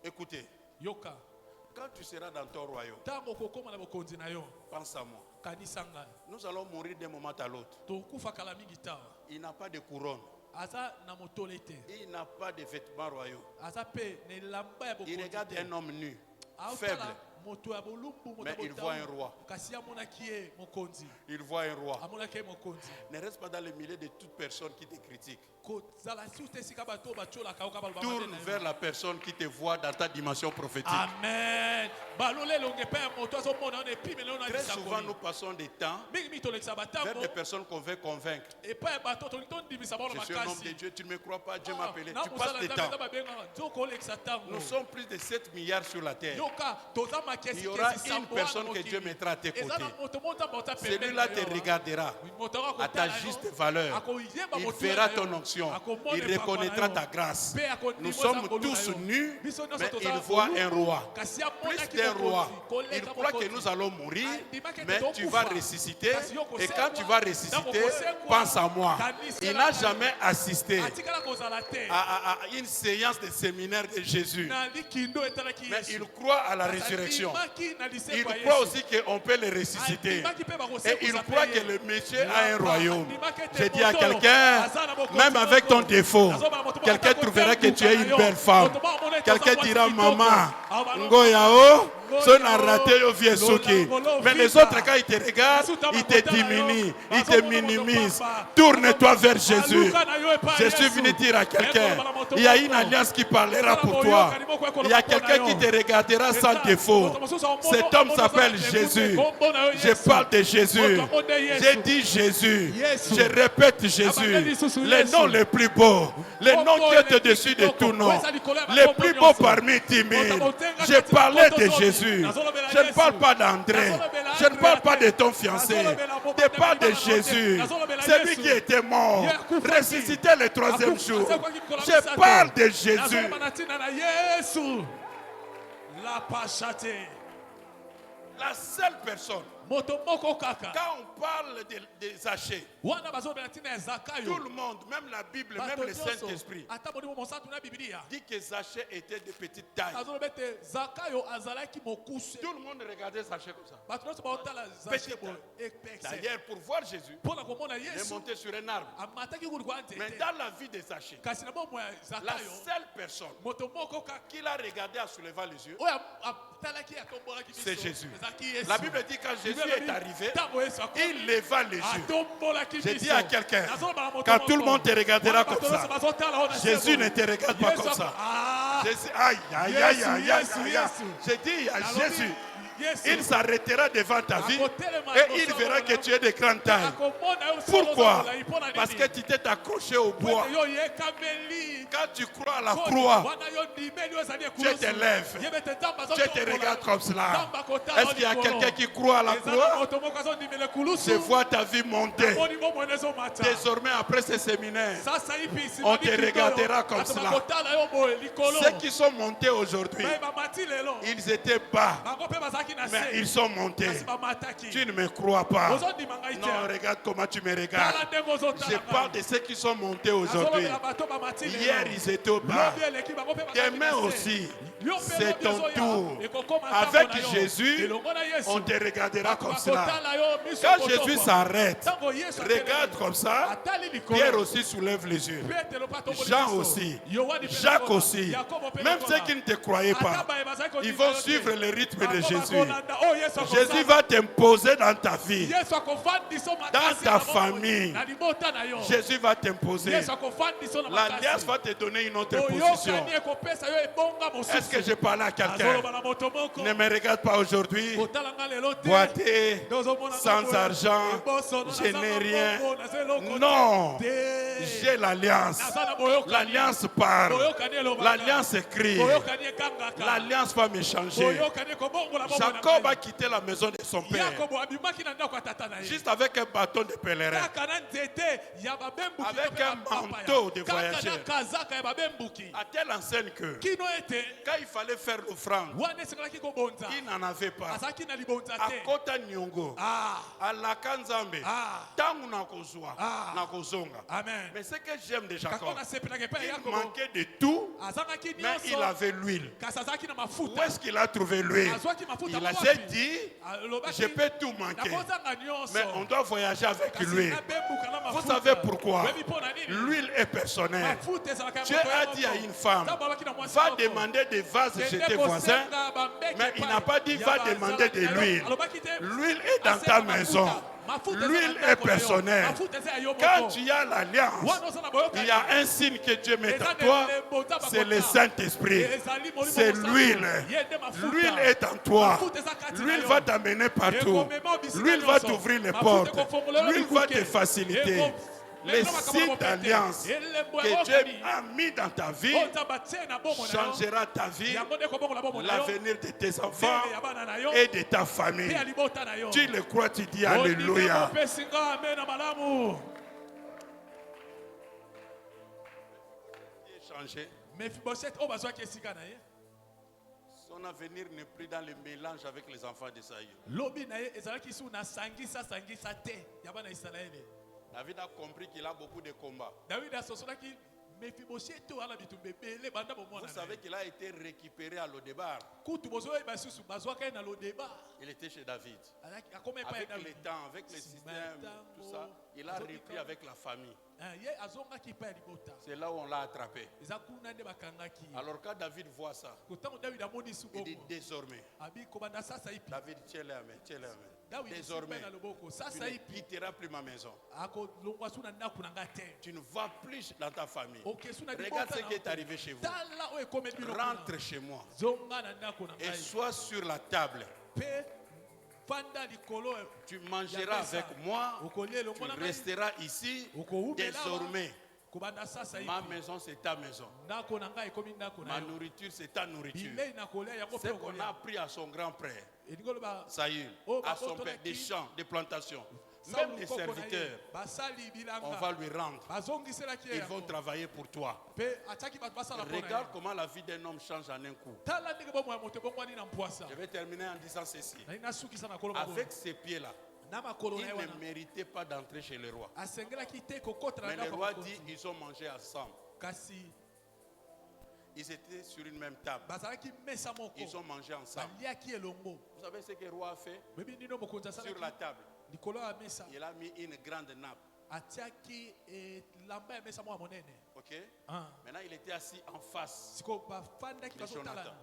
écoutez, quand tu seras dans ton royaume, pense à moi. Nous allons mourir d'un moment à l'autre. Il n'a pas de couronne. Il n'a pas de vêtements royaux. Il regarde un homme nu, faible. Mais il voit un roi. Il voit un roi. Ne reste pas dans le milieu de toute personne qui te critique. Tourne vers la personne qui te voit dans ta dimension prophétique. Amen. Très souvent, nous passons des temps vers des personnes qu'on veut convaincre. Je suis un homme de Dieu, tu ne me crois pas, Dieu m'a appelé. Tu passes des temps. Nous sommes plus de 7 milliards sur la terre. Il y aura une personne que Dieu mettra à tes côtés. Celui-là te regardera à ta juste valeur. Il verra ton onction. Il reconnaîtra ta grâce. Nous sommes tous nus, mais il voit un roi. Plus d'un roi. Il croit que nous allons mourir, mais tu vas ressusciter. Et quand tu vas ressusciter, pense à moi. Il n'a jamais assisté à une séance de séminaire de Jésus. Mais il croit à la résurrection. Il croit aussi qu'on peut le ressusciter. Et il croit que le monsieur a un royaume. Je dis à quelqu'un, même avec ton défaut, quelqu'un trouvera que tu es une belle femme. Quelqu'un dira, maman, Ngoyao, son a raté au vieux souki. Mais les autres, quand ils te regardent, ils te diminuent, ils te minimisent. Tourne-toi vers Jésus. Je suis venu dire à quelqu'un, il y a une alliance qui parlera pour toi. Il y a quelqu'un qui te regardera sans défaut. Cet homme s'appelle Jésus. Je parle de Jésus. J'ai dit Jésus. Je répète Jésus. Les noms les plus beaux. Les noms qui est au-dessus de tout nom. Les plus beaux parmi 10 000. Je parlais de Jésus. Je ne parle pas d'André. Je ne parle pas de ton fiancé. Je parle de Jésus. C'est lui qui était mort, ressuscité le 3e jour. Je parle de Jésus. La seule personne. Quand on parle des Zachée, tout le monde, même la Bible, même le Saint-Esprit, dit que Zachée était de petite taille. Tout le monde regardait Zachée comme ça. Petite taille. D'ailleurs, pour voir Jésus, il est monté sur un arbre. Mais dans la vie de Zachée, la seule personne qui l'a regardé en soulevant les yeux, c'est Jésus. La Bible dit quand Jésus est arrivé, il leva les yeux. J'ai dit à quelqu'un, quand tout le monde te regardera comme ça, Jésus ne te regarde pas comme ça. Aïe, aïe, aïe, aïe, aïe. J'ai dit à Jésus, il s'arrêtera devant ta vie et il verra que tu es de grande taille. Pourquoi? Parce que tu t'es accroché au bois. Quand tu crois à la croix, tu te lèves, tu te regardes comme cela. Est-ce qu'il y a quelqu'un qui croit à la croix? Je vois ta vie monter. Désormais, après ce séminaire, on te regardera comme cela. Ceux qui sont montés aujourd'hui, ils étaient bas. Mais ils sont montés. Tu ne me crois pas. Non, regarde comment tu me regardes. Je parle de ceux qui sont montés aujourd'hui. Hier, ils étaient au bas. Demain aussi, c'est ton tour. Avec Jésus, on te regardera comme cela. Quand Jésus s'arrête, regarde comme ça. Pierre aussi soulève les yeux. Jean aussi. Jacques aussi. Même ceux qui ne te croyaient pas, ils vont suivre le rythme de Jésus. Jésus va t'imposer dans ta vie, dans ta famille. Jésus va t'imposer. L'alliance va te donner une autre position. Est-ce que je parle à quelqu'un? Ne me regarde pas aujourd'hui. Boité, sans argent, je n'ai rien. Non, j'ai l'alliance. L'alliance parle. L'alliance écrit. L'alliance va me changer. Jacob a quitté la maison de son père juste avec un bâton de pèlerin, avec un manteau de voyageur, à telle enseigne que quand il fallait faire l'offrande, il n'en avait pas. À Kota Nyongo, à Lakanzambe, tangu nakozwa, nakozonga. Mais ce que j'aime de Jacob, il manquait de tout, mais il avait l'huile. Où est-ce qu'il a trouvé l'huile? Il a dit, je peux tout manquer, mais on doit voyager avec l'huile. Vous savez pourquoi? L'huile est personnelle. Dieu a dit à une femme, va demander des vases chez tes voisins, mais il n'a pas dit va demander de l'huile. L'huile est dans ta maison. L'huile est personnelle. Quand tu as l'alliance, il y a un signe que Dieu met en toi, c'est le Saint-Esprit. C'est l'huile. L'huile est en toi. L'huile va t'amener partout. L'huile va t'ouvrir les portes. L'huile va te faciliter. Les signes d'alliance que Dieu a mis dans ta vie changera ta vie, l'avenir de tes enfants et de ta famille. Tu le crois, tu dis Alléluia. Son avenir n'est plus dans le mélange avec les enfants d'Esaïe. David a compris qu'il a beaucoup de combats. Vous savez qu'il a été récupéré à Lodébar. Il était chez David. Avec le temps, avec le système, tout ça, il a repris avec la famille. C'est là où on l'a attrapé. Alors quand David voit ça, il dit désormais, David, désormais, tu ne quitteras plus ma maison. Tu ne vas plus dans ta famille. Regarde ce qui est arrivé chez vous. Rentre chez moi et sois sur la table. Tu mangeras avec moi, tu resteras ici. Désormais, ma maison c'est ta maison. Ma nourriture c'est ta nourriture. C'est ce qu'on a appris à son grand-père Saül, à son père, des champs, des plantations. Même les serviteurs, on va lui rendre. Ils vont travailler pour toi. Regarde comment la vie d'un homme change en un coup. Je vais terminer en disant ceci. Avec ces pieds-là, il ne méritait pas d'entrer chez le roi. Mais le roi dit ils ont mangé ensemble. Ils étaient sur une même table. Ils ont mangé ensemble. Vous savez ce que le roi a fait? Sur la table, il a mis une grande nappe. Ok? Maintenant, il était assis en face de Jonathan.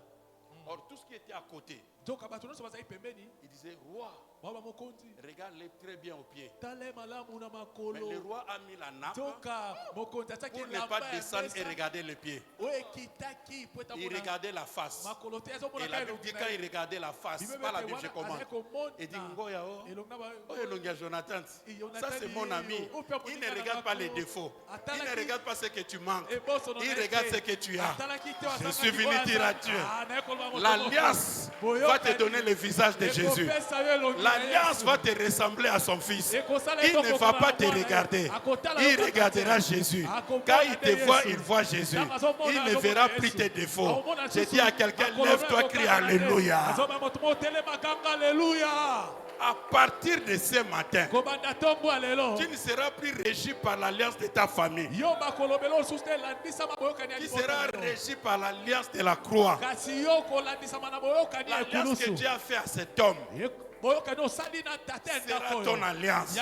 Or, tout ce qui était à côté, il disait, roi, regarde-les très bien aux pieds. Mais le roi a mis la nappe pour ne pas descendre et regarder les pieds. Il regardait la face. Et la Bible dit quand il regardait la face, pas la Bible, je commande. Il dit, Jonathan, ça c'est mon ami. Il ne regarde pas les défauts. Il ne regarde pas ce que tu manques. Il regarde ce que tu as. Je suis venu dire à Dieu, l'alliance va te donner le visage de Jésus. L'alliance va te ressembler à son fils. Il ne va pas te regarder. Il regardera Jésus. Quand il te voit, il voit Jésus. Il ne verra plus tes défauts. Je dis à quelqu'un, lève-toi, crie Alléluia. À partir de ce matin, tu ne seras plus régi par l'alliance de ta famille. Tu seras régi par l'alliance de la croix. L'alliance que Dieu a fait à cet homme sera ton alliance.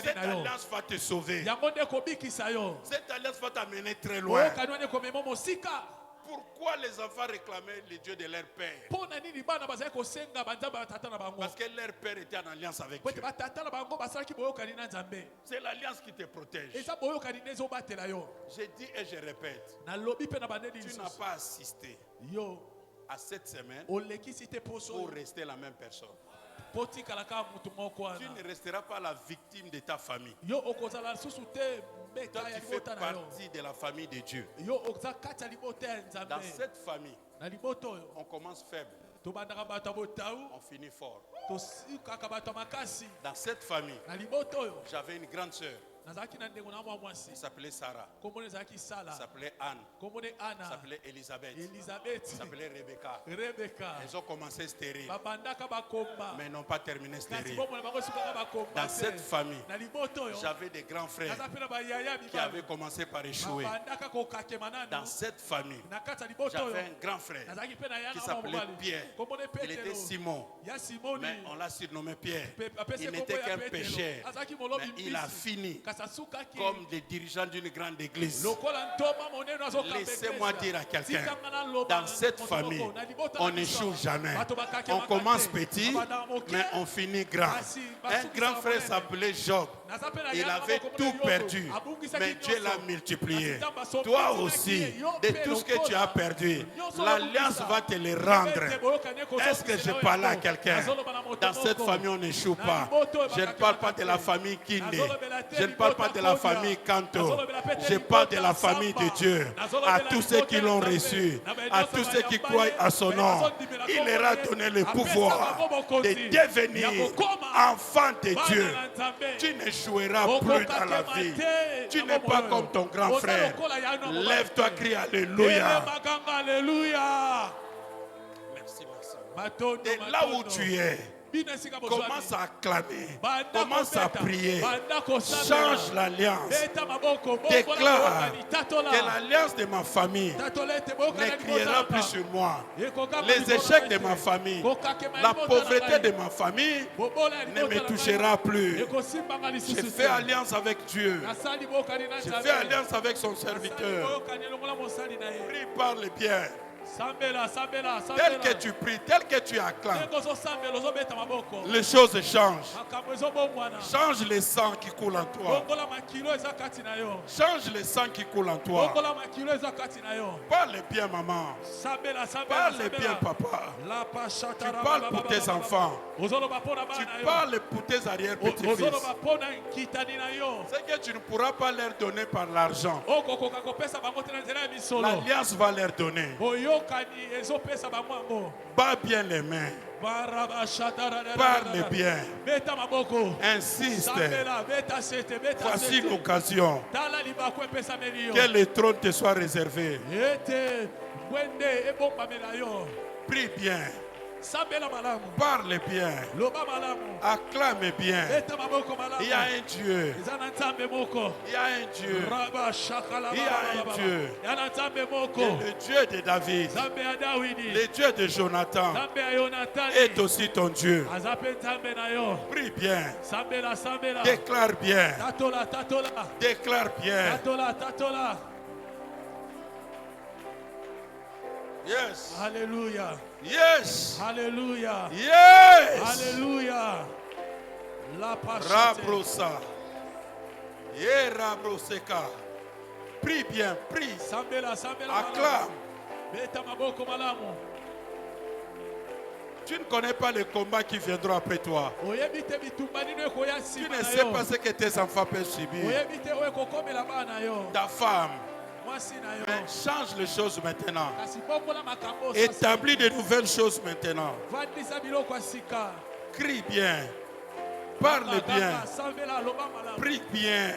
Cette alliance va te sauver. Cette alliance va t'amener très loin. Pourquoi les enfants réclamaient le Dieu de leur père? Parce que leur père était en alliance avec Dieu. C'est l'alliance qui te protège. Je dis et je répète, tu n'as pas assisté à cette semaine pour rester la même personne. Tu ne resteras pas la victime de ta famille. Toi, tu fais partie de la famille de Dieu. Dans cette famille, on commence faible, on finit fort. Dans cette famille, j'avais une grande sœur. Il s'appelait Sarah. Il s'appelait Anne. Il s'appelait Elisabeth. Il s'appelait Rebecca. Ils ont commencé stérile, mais n'ont pas terminé stérile. Dans cette famille, j'avais des grands frères qui avaient commencé par échouer. Dans cette famille, j'avais un grand frère qui s'appelait Pierre. Il était Simon, mais on l'a surnommé Pierre. Il n'était qu'un pécheur, mais il a fini comme des dirigeants d'une grande église. Laissez-moi dire à quelqu'un, dans cette famille, on n'échoue jamais. On commence petit, mais on finit grand. Un grand frère s'appelait Job. Il avait tout perdu, mais Dieu l'a multiplié. Toi aussi, de tout ce que tu as perdu, l'alliance va te le rendre. Est-ce que je parle à quelqu'un? Dans cette famille, on n'échoue pas. Je ne parle pas de la famille Kinde. Je ne parle pas de la famille Kanto. Je parle de la famille de Dieu. À tous ceux qui l'ont reçu, à tous ceux qui croient à son nom, il leur a donné le pouvoir de devenir enfants de Dieu. Tu n'échoueras plus dans la vie. Tu n'es pas comme ton grand frère. Lève-toi, crie Alléluia. Merci, merci. Et là où tu es, commence à acclamer, commence à prier, change l'alliance, déclare que l'alliance de ma famille ne criera plus sur moi. Les échecs de ma famille, la pauvreté de ma famille ne me touchera plus. Je fais alliance avec Dieu. Je fais alliance avec son serviteur. Prie, parle bien. Tel que tu pries, tel que tu acclames, les choses changent. Change le sang qui coule en toi. Change le sang qui coule en toi. Parle bien, maman. Parle bien, papa. Tu parles pour tes enfants. Tu parles pour tes arrière-petits-fils. C'est que tu ne pourras pas leur donner par l'argent. L'alliance va leur donner. Bats bien les mains. Parle bien. Insiste. Voici l'occasion. Que le trône te soit réservé. Prie bien. Parle bien. Acclame bien. Il y a un Dieu. Il y a un Dieu. Il y a un Dieu. Et le Dieu de David, le Dieu de Jonathan est aussi ton Dieu. Prie bien. Déclare bien. Déclare bien. Yes. Alléluia. Yes. Alléluia. Yes. Alléluia. La Rabrosa. Ye rabroseka. Prie bien, prie. Acclame. Tu ne connais pas les combats qui viendront après toi. Tu ne sais pas ce que tes enfants peuvent subir. Ta femme, Mais change les choses maintenant. Établis de nouvelles choses maintenant. Crie bien. Parle bien. Prie bien.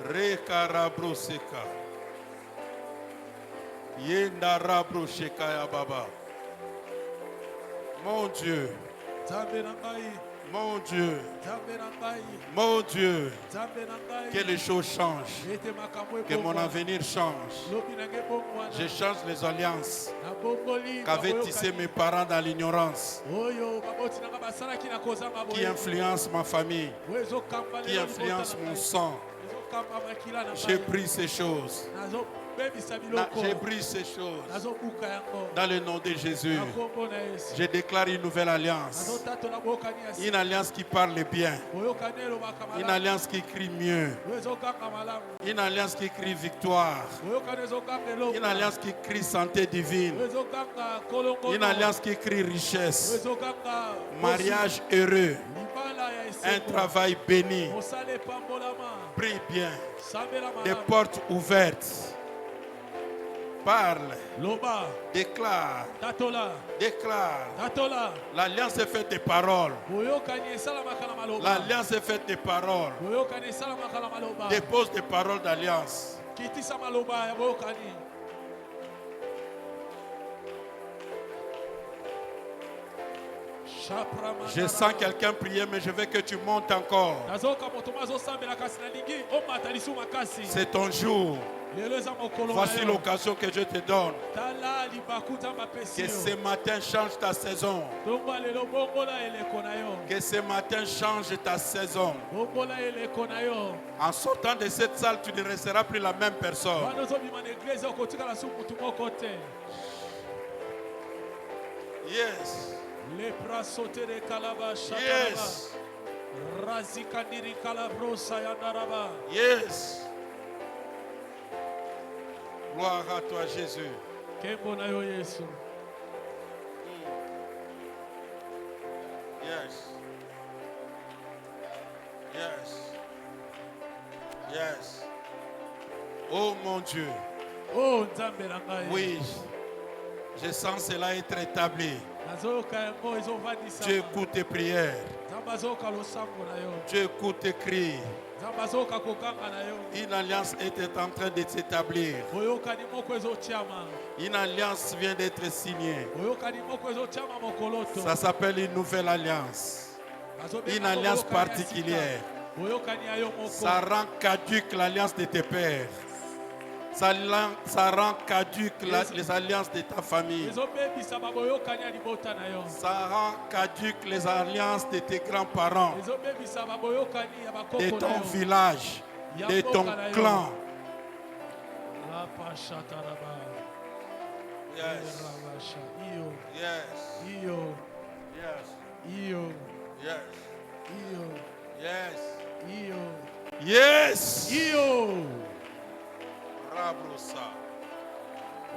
Rekarabroseka. Yendarabroseka ya baba. Mon Dieu. Mon Dieu. Mon Dieu. Que les choses changent. Que mon avenir change. Je change les alliances qu'avaient tissées mes parents dans l'ignorance. Qui influencent ma famille. Qui influencent mon sang. J'ai pris ces choses. J'ai pris ces choses. Dans le nom de Jésus. Je déclare une nouvelle alliance. Une alliance qui parle bien. Une alliance qui crie mieux. Une alliance qui crie victoire. Une alliance qui crie santé divine. Une alliance qui crie richesse. Mariage heureux. Un travail béni. Prie bien. Des portes ouvertes. Parle. Déclare. Déclare. L'alliance est faite des paroles. L'alliance est faite des paroles. Dépose des paroles d'alliance. Je sens quelqu'un prier, mais je veux que tu montes encore. C'est ton jour. Voici l'occasion que je te donne. Que ce matin change ta saison. Que ce matin change ta saison. En sortant de cette salle, tu ne resteras plus la même personne. Yes. Yes. Yes. Gloire à toi, Jésus. Yes. Yes. Yes. Oh mon Dieu. Oui. Je sens cela être établi. Dieu écoute tes prières. Dieu écoute tes cris. Une alliance est en train de s'établir. Une alliance vient d'être signée. Ça s'appelle une nouvelle alliance. Une alliance particulière. Ça rend caduque l'alliance de tes pères. Ça rend caduque les alliances de ta famille. Ça rend caduque les alliances de tes grands-parents, de ton village, de ton clan. Yes. Yes. Yes. Yes. Yes.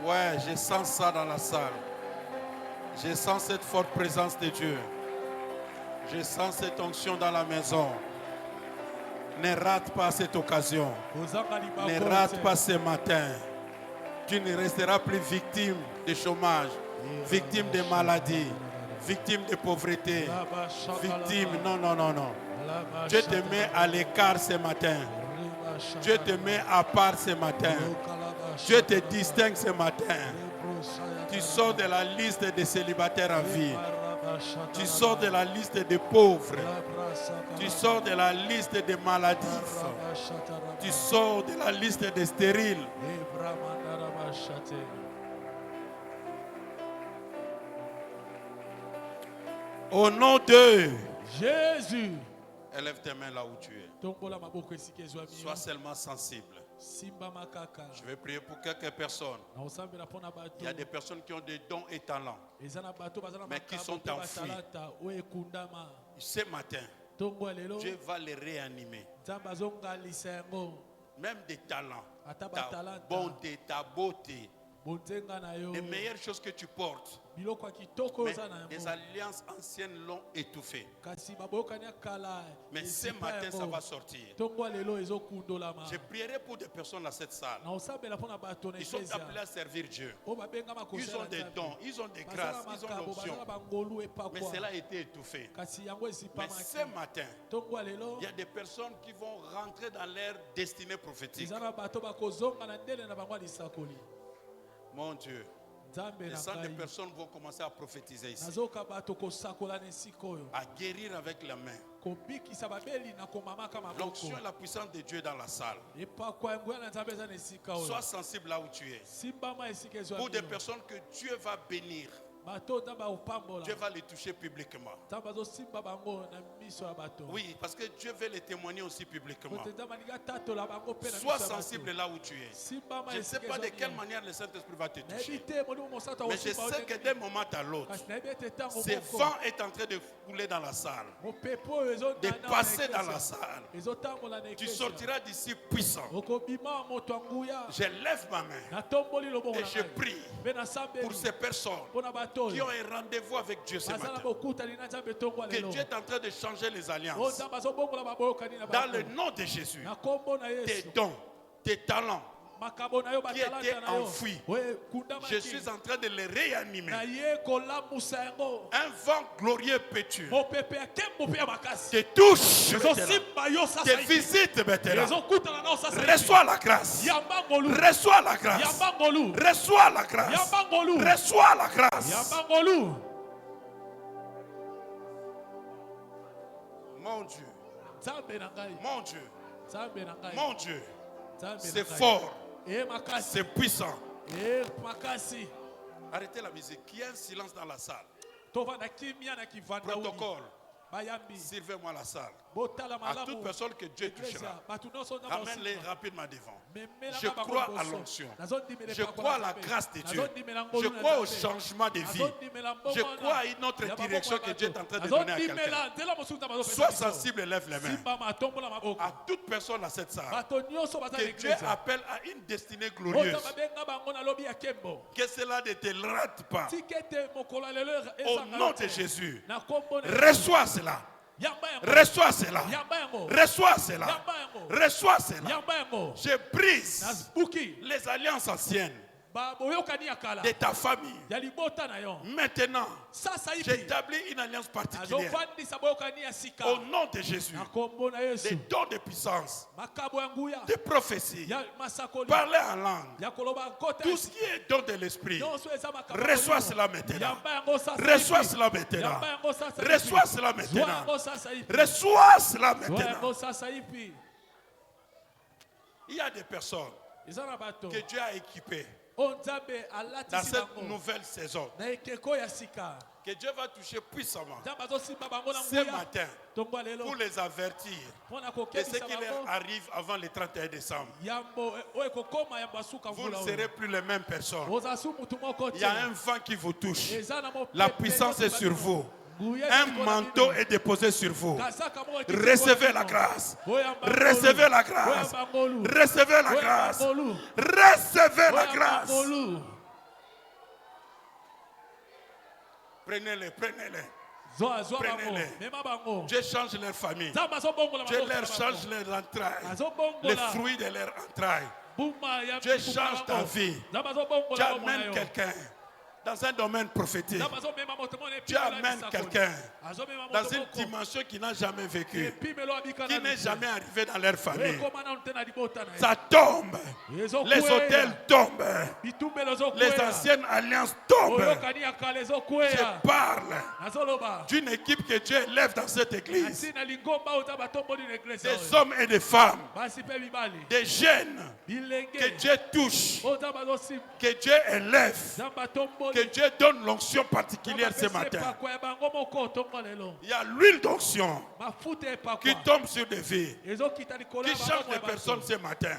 Ouais, je sens ça dans la salle. Je sens cette forte présence de Dieu. Je sens cette onction dans la maison. Ne rate pas cette occasion. Ne rate pas ce matin. Tu ne resteras plus victime de chômage, victime de maladie, victime de pauvreté, victime. Non, non, non, non. Dieu te met à l'écart ce matin. Dieu te met à part ce matin. Dieu te distingue ce matin. Tu sors de la liste des célibataires en vie. Tu sors de la liste des pauvres. Tu sors de la liste des maladifs. Tu sors de la liste des stériles. Au nom de Jésus. Élève tes mains là où tu es. Sois seulement sensible. Je vais prier pour quelques personnes. Il y a des personnes qui ont des dons et talents, mais qui sont enfouis. Ce matin, Dieu va les réanimer. Même des talents, ta bonté, ta beauté, Les meilleures choses que tu portes, mais les alliances anciennes l'ont étouffé. Mais ce matin, ça va sortir. Je prierai pour des personnes dans cette salle. Ils sont appelés à servir Dieu. Ils ont des dons, ils ont des grâces, ils ont l'option. Mais cela a été étouffé. Mais ce matin, il y a des personnes qui vont rentrer dans leur destinée prophétique. Mon Dieu, les centaines de personnes vont commencer à prophétiser ici, à guérir avec la main. L'onction et la puissance de Dieu dans la salle. Sois sensible là où tu es. Pour des personnes que Dieu va bénir, Dieu va les toucher publiquement. Oui, parce que Dieu veut les témoigner aussi publiquement. Sois sensible là où tu es. Je ne sais pas de quelle manière le Saint-Esprit va te toucher. Mais je sais que d'un moment à l'autre, ce vent est en train de couler dans la salle, de passer dans la salle. Tu sortiras d'ici puissant. Je lève ma main et je prie pour ces personnes qui ont un rendez-vous avec Dieu ce matin. Que Dieu est en train de changer les alliances. Dans le nom de Jésus, tes dons, tes talents qui étaient enfouis, je suis en train de les réanimer. Un vent glorieux pétu te touche, te visite maintenant. Reçois la grâce. Reçois la grâce. Reçois la grâce. Reçois la grâce. Mon Dieu. Mon Dieu. Mon Dieu. C'est fort. C'est puissant. Arrêtez la musique. Qu'il y ait un silence dans la salle. Protocole. Servez-moi la salle. À toute personne que Dieu touchera, ramène-les rapidement devant. Je crois à l'onction. Je crois à la grâce de Dieu. Je crois au changement de vie. Je crois à une autre direction que Dieu est en train de donner à quelqu'un. Sois sensible et lève les mains. À toute personne dans cette salle, que Dieu appelle à une destinée glorieuse. Que cela ne te rate pas. Au nom de Jésus, reçois cela. Reçois cela. Reçois cela. Reçois cela. Je brise les alliances anciennes de ta famille. Maintenant, j'établis une alliance particulière. Au nom de Jésus, des dons de puissance, de prophétie, parler en langue, tout ce qui est don de l'esprit, reçois cela maintenant. Reçois cela maintenant. Reçois cela maintenant. Reçois cela maintenant. Il y a des personnes que Dieu a équipées dans cette nouvelle saison, que Dieu va toucher puissamment ce matin pour les avertir de ce qui leur arrive avant le 31 décembre. Vous ne serez plus les mêmes personnes. Il y a un vent qui vous touche. La puissance est sur vous. Un manteau est déposé sur vous. Recevez la grâce. Recevez la grâce. Recevez la grâce. Recevez la grâce. Prenez-les, prenez-les. Prenez-les. Dieu change leur famille. Dieu leur change leurs entrailles. Les fruits de leurs entrailles. Dieu change ta vie. Tu amènes quelqu'un dans un domaine prophétique. Tu amènes quelqu'un dans une dimension qui n'a jamais vécu, qui n'est jamais arrivé dans leur famille. Ça tombe. Les hôtels tombent. Les anciennes alliances tombent. Je parle d'une équipe que Dieu élève dans cette église. Des hommes et des femmes. Des jeunes que Dieu touche. Que Dieu élève. Que Dieu donne l'onction particulière ce matin. Il y a l'huile d'onction qui tombe sur des vies, qui change les personnes ce matin.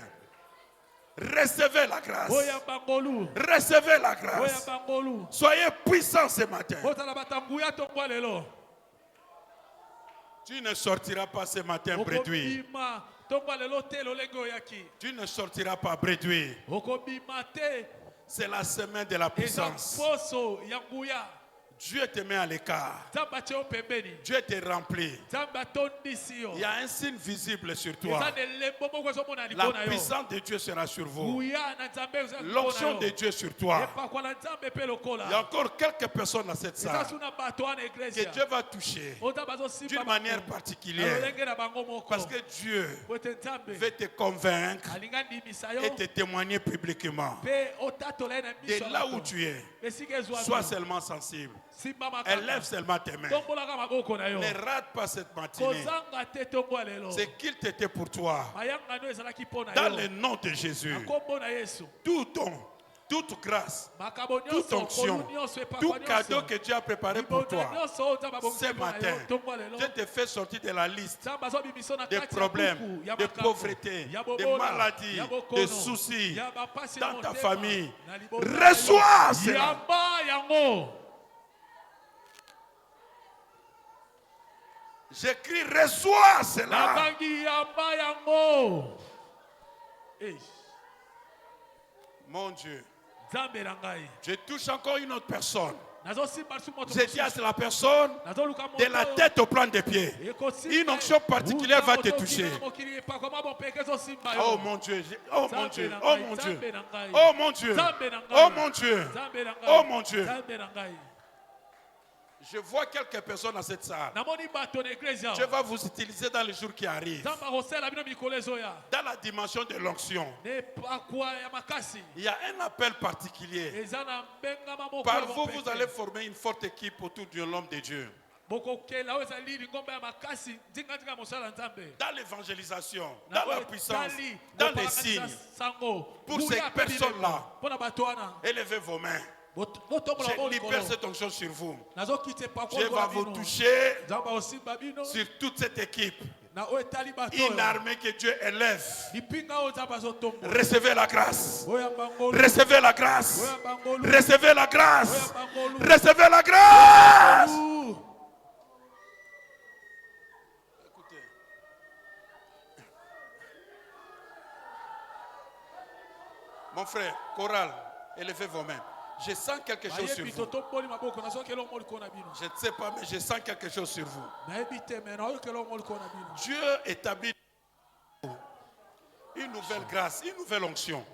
Recevez la grâce. Recevez la grâce. Soyez puissants ce matin. Tu ne sortiras pas ce matin bredouille. Tu ne sortiras pas bredouille. C'est la semaine de la puissance. Dieu te met à l'écart. Dieu te remplit. Il y a un signe visible sur toi. La puissance de Dieu sera sur vous. L'onction de Dieu sur toi. Il y a encore quelques personnes dans cette salle que Dieu va toucher d'une manière particulière. Parce que Dieu veut te convaincre et te témoigner publiquement. De là où tu es, sois seulement sensible. Élève seulement tes mains. Ne rate pas cette matinée. C'est qu'il t'était pour toi. Dans le nom de Jésus, tout don, toute grâce, toute onction, tout cadeau que Dieu a préparé pour toi, ce matin, Dieu te fait sortir de la liste des problèmes, de pauvreté, de maladies, de soucis dans ta famille. Reçois cela. J'écris, reçois cela. Mon Dieu. Je touche encore une autre personne. Je dis à la personne, de la tête au plan des pieds, une onction particulière va te toucher. Oh mon Dieu, oh mon Dieu, oh mon Dieu, oh mon Dieu, oh mon Dieu, oh mon Dieu. Je vois quelques personnes dans cette salle. Dieu va vous utiliser dans les jours qui arrivent. Dans la dimension de l'onction. Il y a un appel particulier. Par vous, vous allez former une forte équipe autour de l'homme de Dieu. Dans l'évangélisation, dans la puissance, dans les signes. Pour ces personnes-là, élevez vos mains. Je libère cette onction sur vous. Dieu va vous toucher sur toute cette équipe. Une armée que Dieu élève. Recevez la grâce. Recevez la grâce. Recevez la grâce. Recevez la grâce. Écoutez. Mon frère, chorale, élevez vos mains. Je sens quelque chose sur vous. Je ne sais pas, mais je sens quelque chose sur vous. Dieu établit une nouvelle grâce, une nouvelle onction.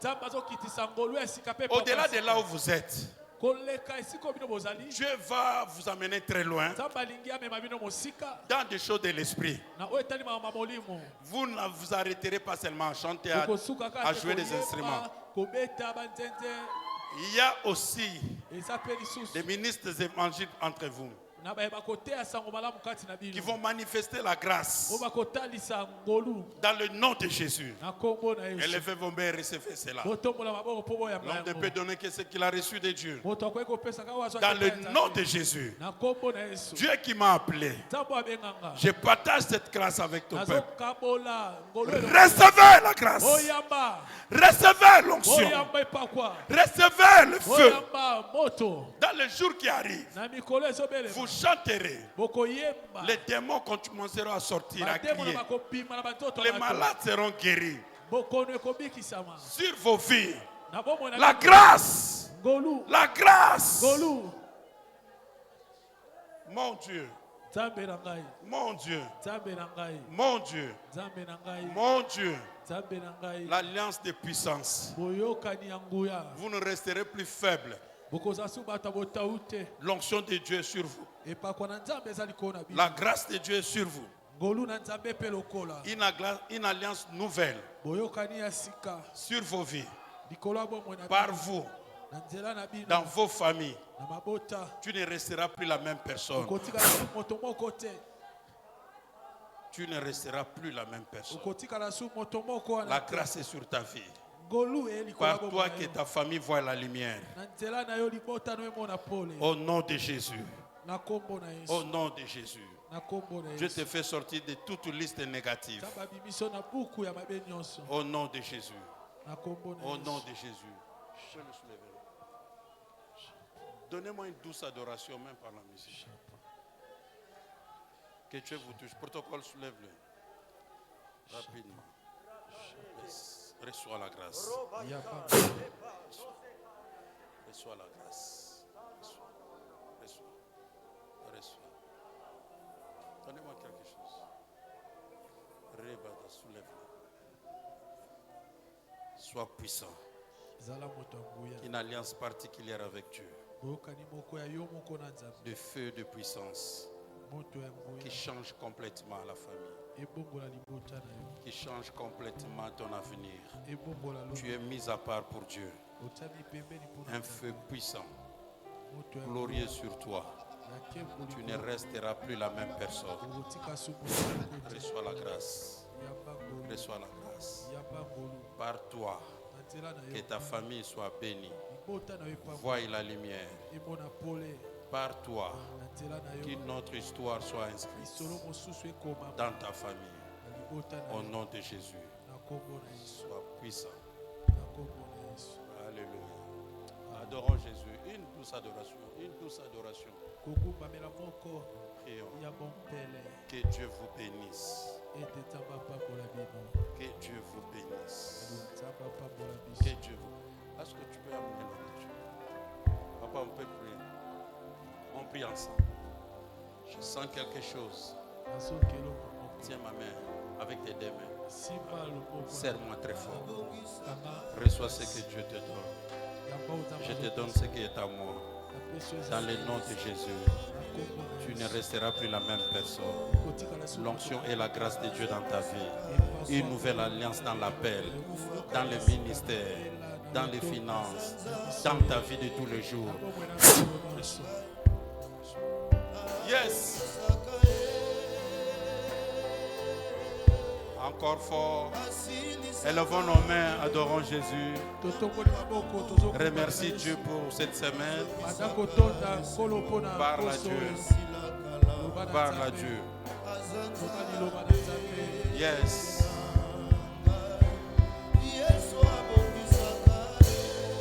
Au-delà de là où vous êtes, Dieu va vous amener très loin dans des choses de l'esprit. Vous ne vous arrêterez pas seulement à chanter, à jouer des instruments. Il y a aussi des ministres évangiles entre vous qui vont manifester la grâce dans le nom de Jésus. Élevez vos mains et recevez cela. L'homme ne peut donner que ce qu'il a reçu de Dieu. Dans le nom de Jésus. Dieu qui m'a appelé, je partage cette grâce avec ton peuple. Recevez la grâce. Recevez l'onction. Recevez le feu. Dans les jours qui arrivent, vous chanterez. Les démons commenceront à sortir, à crier. Les malades seront guéris. Sur vos vies, la grâce. La grâce. Mon Dieu. Mon Dieu. Mon Dieu. Mon Dieu. L'alliance de puissance. Vous ne resterez plus faible. L'onction de Dieu est sur vous. La grâce de Dieu est sur vous. Une alliance nouvelle sur vos vies. Par vous. Dans vos familles. Tu ne resteras plus la même personne. Tu ne resteras plus la même personne. La grâce est sur ta vie. Par toi que ta famille voit la lumière. Au nom de Jésus. Au nom de Jésus. Dieu te fait sortir de toute liste négative. Au nom de Jésus. Au nom de Jésus. Je peux me soulever. Donnez-moi une douce adoration même par la musique. Que Dieu vous touche. Protocole, soulève-le. Rapidement. Reçois la grâce. Reçois la grâce. Reçois. Donnez-moi quelque chose. Rebada, soulève-la. Sois puissant. Une alliance particulière avec Dieu. De feu, de puissance. Qui change complètement la famille. Qui change complètement ton avenir. Tu es mis à part pour Dieu. Un feu puissant, glorieux sur toi. Tu ne resteras plus la même personne. Reçois la grâce. Reçois la grâce. Par toi, que ta famille soit bénie. Vois la lumière. Par toi, que notre histoire soit inscrite dans ta famille. Au nom de Jésus. Sois puissant. Alléluia. Adorons Jésus. Une douce adoration. Une douce adoration. Prions. Que Dieu vous bénisse. Que Dieu vous bénisse. Que Dieu vous. Est-ce que tu peux amener la Dieu? Papa, on peut prier. On prie ensemble. Je sens quelque chose. Tiens ma main avec tes deux mains. Serre-moi très fort. Reçois ce que Dieu te donne. Je te donne ce qui est à moi. Dans le nom de Jésus, tu ne resteras plus la même personne. L'onction et la grâce de Dieu dans ta vie. Une nouvelle alliance dans l'appel, dans le ministère, dans les finances, dans ta vie de tous les jours. Yes. Encore fort. Élevons nos mains, adorons Jésus. Remercie Dieu pour cette semaine. Parle à Dieu. Parle à Dieu. Yes.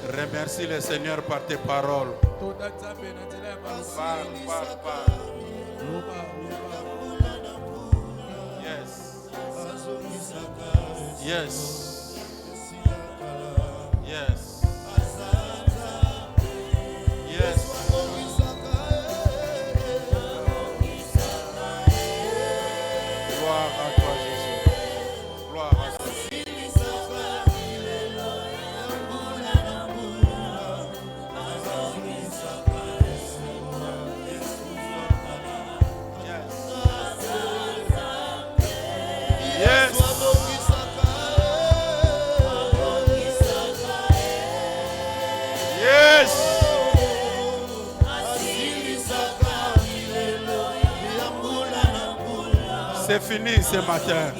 Remercie le Seigneur par tes paroles. Parle. Yes. Yes. Yes. Gloire à toi, Jésus. Gloire à toi. C'est fini ce matin.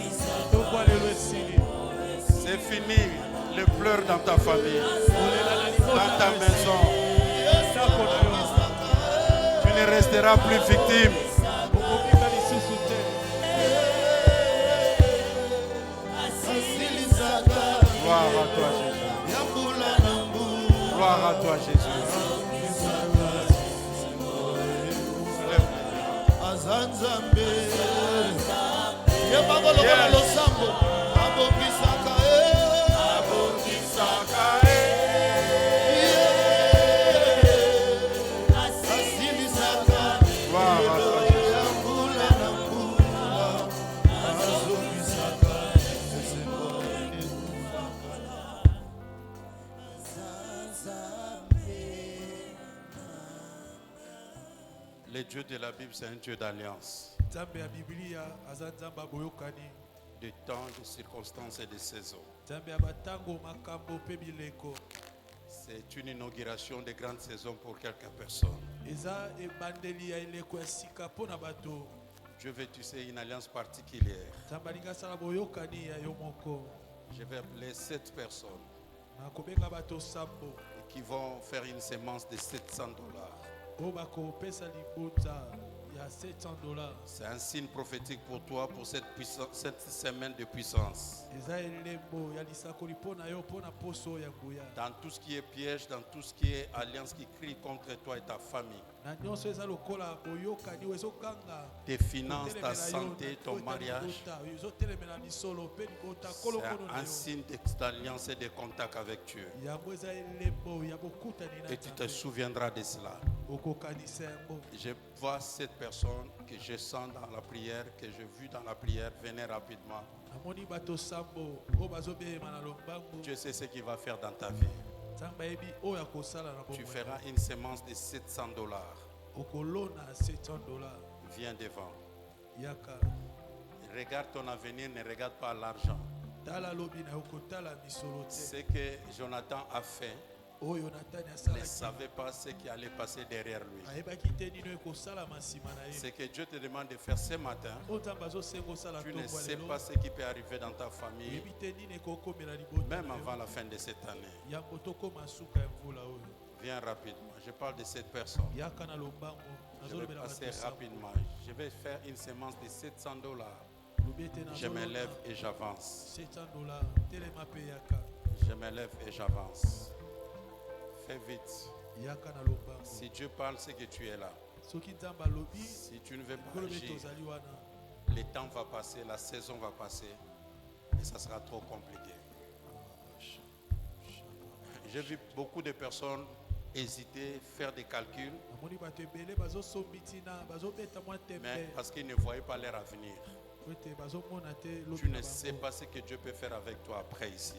C'est fini les pleurs dans ta famille, dans ta maison. Tu ne resteras plus victime. Gloire à toi, Jésus. Gloire à toi, Jésus. Le Dieu de la Bible, c'est un Dieu d'alliance. De temps, de circonstances et de saisons. C'est une inauguration de grandes saisons pour quelques personnes. Dieu veut tisser une alliance particulière. Je vais appeler 7 personnes qui vont faire une sémence de $700. Il y a $700. C'est un signe prophétique pour toi pour cette semaine de puissance. Dans tout ce qui est piège, dans tout ce qui est alliance qui crie contre toi et ta famille. Tes finances, ta santé, ton mariage. C'est un signe d'alliance et de contact avec Dieu. Et tu te souviendras de cela. Je vois cette personne que je sens dans la prière, que j'ai vu dans la prière, venez rapidement. Dieu sait ce qu'il va faire dans ta vie. Tu feras une semence de $700. Viens devant. Regarde ton avenir, ne regarde pas l'argent. Ce que Jonathan a fait, ne savait pas ce qui allait passer derrière lui. Ce que Dieu te demande de faire ce matin, tu ne sais pas ce qui peut arriver dans ta famille, même avant la fin de cette année. Viens rapidement. Je parle de cette personne. Je vais passer rapidement. Je vais faire une semence de $700. Je me lève et j'avance. Je me lève et j'avance. Fais vite. Si Dieu parle, c'est que tu es là. Si tu ne veux pas agir, le temps va passer, la saison va passer et ça sera trop compliqué. J'ai vu beaucoup de personnes hésiter, faire des calculs, mais parce qu'ils ne voyaient pas leur avenir. Tu ne sais pas ce que Dieu peut faire avec toi après ici.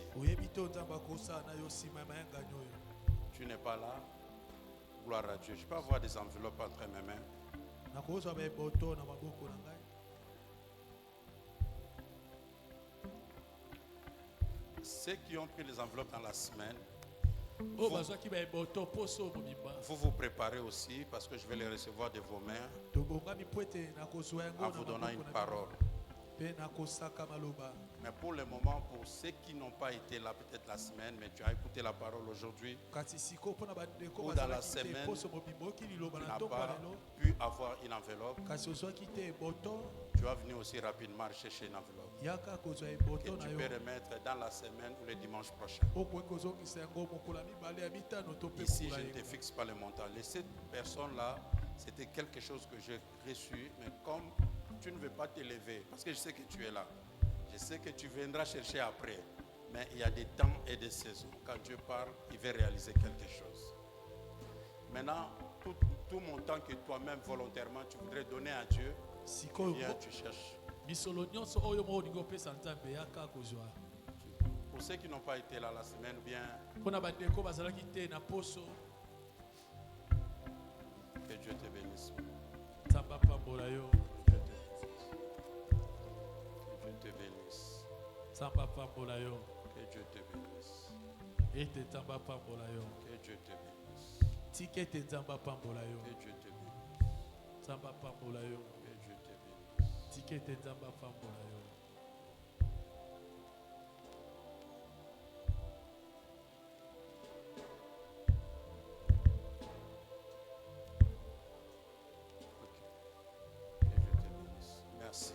Tu n'es pas là. Gloire à Dieu. Je peux avoir des enveloppes entre mes mains. Ceux qui ont pris les enveloppes dans la semaine, vous vous préparez aussi parce que je vais les recevoir de vos mains en vous donnant une parole. Mais pour le moment, pour ceux qui n'ont pas été là peut-être la semaine, mais tu as écouté la parole aujourd'hui, ou dans la semaine, tu n'as pas pu avoir une enveloppe, tu vas venir aussi rapidement chercher une enveloppe que tu peux remettre dans la semaine ou le dimanche prochain. Ici, je ne te fixe pas le montant. Cette personne-là, c'était quelque chose que j'ai reçu, mais comme tu ne veux pas te lever, parce que je sais que tu es là. Je sais que tu viendras chercher après. Mais il y a des temps et des saisons. Quand Dieu parle, il veut réaliser quelque chose. Maintenant, tout montant que toi-même volontairement tu voudrais donner à Dieu, viens, tu cherches. Pour ceux qui n'ont pas été là la semaine, bien. Que Dieu te bénisse. Que Dieu te bénisse. Que Dieu te bénisse. Que Dieu te bénisse. Que Dieu te bénisse. Que Dieu te bénisse. Que Dieu te bénisse. Merci.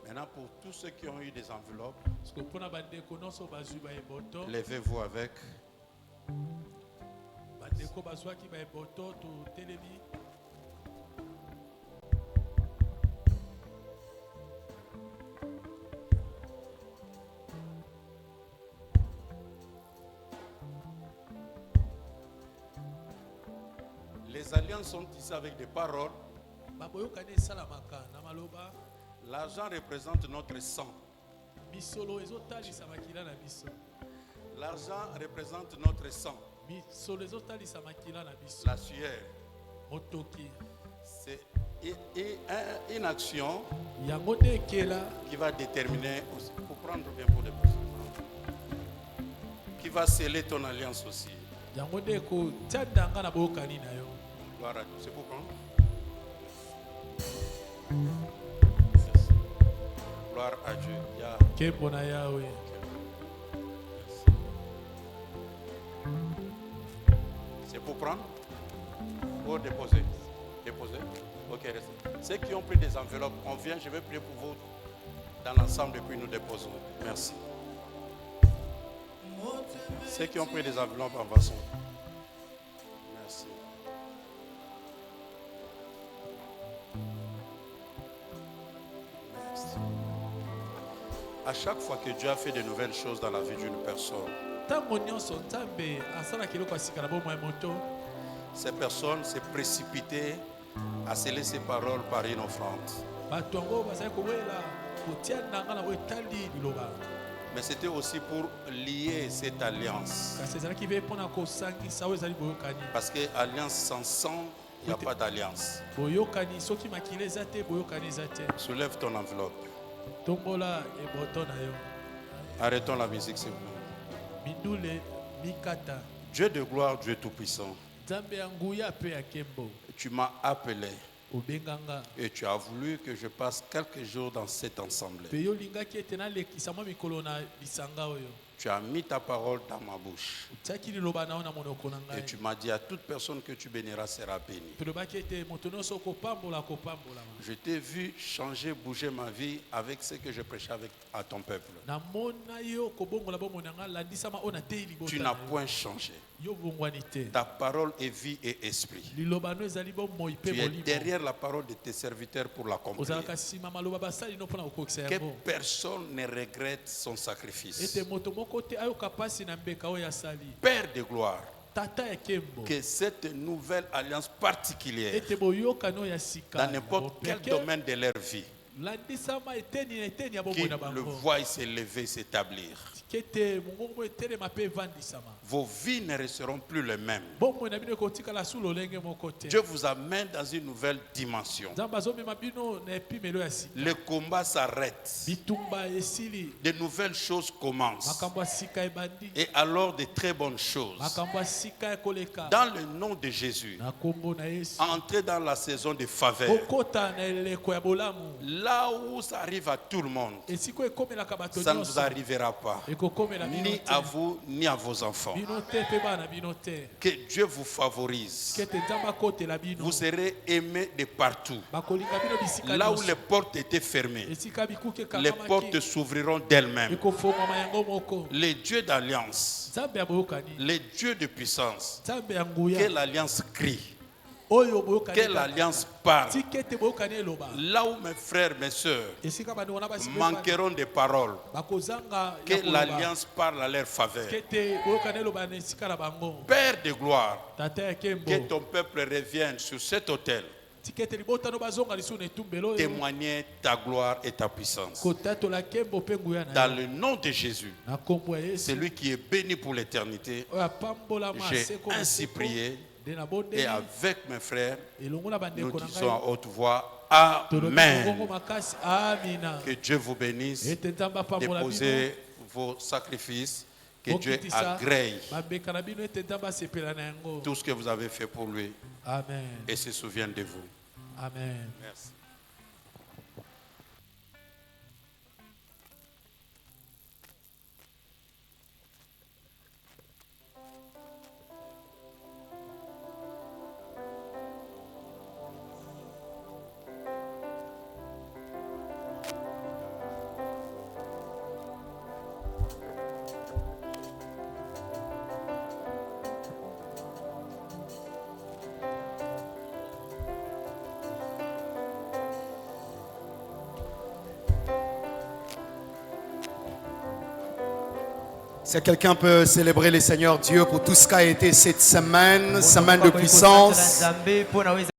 Maintenant, pour tous ceux qui ont eu des enveloppes, levez-vous avec. Les alliances sont tissées avec des paroles. L'argent représente notre sang. L'argent représente notre sang. La sueur. C'est une action qui va déterminer, pour prendre bien pour des personnes, qui va sceller ton alliance aussi. Gloire à Dieu. C'est pour prendre. Gloire à Dieu. C'est pour prendre ou déposer. Déposez. Ok, restez. Ceux qui ont pris des enveloppes, on vient, je vais prier pour vous dans l'ensemble et puis nous déposons. Merci. Ceux qui ont pris des enveloppes, avançons. Merci. Merci. À chaque fois que Dieu a fait de nouvelles choses dans la vie d'une personne, ces personnes s'est précipitées à sceller ses paroles par une offrande. Mais c'était aussi pour lier cette alliance. Parce que alliance sans sang, il n'y a pas d'alliance. Soulève ton enveloppe. Arrêtons la musique, s'il vous plaît. Dieu de gloire, Dieu tout-puissant. Tu m'as appelé et tu as voulu que je passe quelques jours dans cet ensemble. Tu as mis ta parole dans ma bouche. Et tu m'as dit à toute personne que tu béniras sera bénie. Je t'ai vu changer, bouger ma vie avec ce que je prêchais à ton peuple. Tu n'as point changé. Ta parole est vie et esprit. Tu es derrière la parole de tes serviteurs pour l'accomplir. Que personne ne regrette son sacrifice. Père de gloire, que cette nouvelle alliance particulière dans n'importe quel domaine de leur vie, qu'ils le voient s'élever, s'établir. Vos vies ne resteront plus les mêmes. Dieu vous amène dans une nouvelle dimension. Le combat s'arrête. De nouvelles choses commencent. Et alors de très bonnes choses. Dans le nom de Jésus, entrez dans la saison de faveur. Là où ça arrive à tout le monde, ça ne vous arrivera pas. Ni à vous, ni à vos enfants. Que Dieu vous favorise. Vous serez aimés de partout. Là où les portes étaient fermées, les portes s'ouvriront d'elles-mêmes. Les dieux d'alliance, les dieux de puissance, que l'alliance crie. Que l'alliance parle. Là où mes frères, mes soeurs manqueront de paroles, que l'alliance parle à leur faveur. Père de gloire, que ton peuple revienne sur cet autel, témoigner ta gloire et ta puissance. Dans le nom de Jésus, celui qui est béni pour l'éternité, j'ai ainsi prié. Et avec mes frères, nous disons à haute voix Amen. Que Dieu vous bénisse. Déposez vos sacrifices. Que Dieu agrée tout ce que vous avez fait pour lui. Amen. Et se souvienne de vous. Amen. Merci. Si quelqu'un peut célébrer le Seigneur Dieu pour tout ce qu'a été cette semaine, semaine de puissance.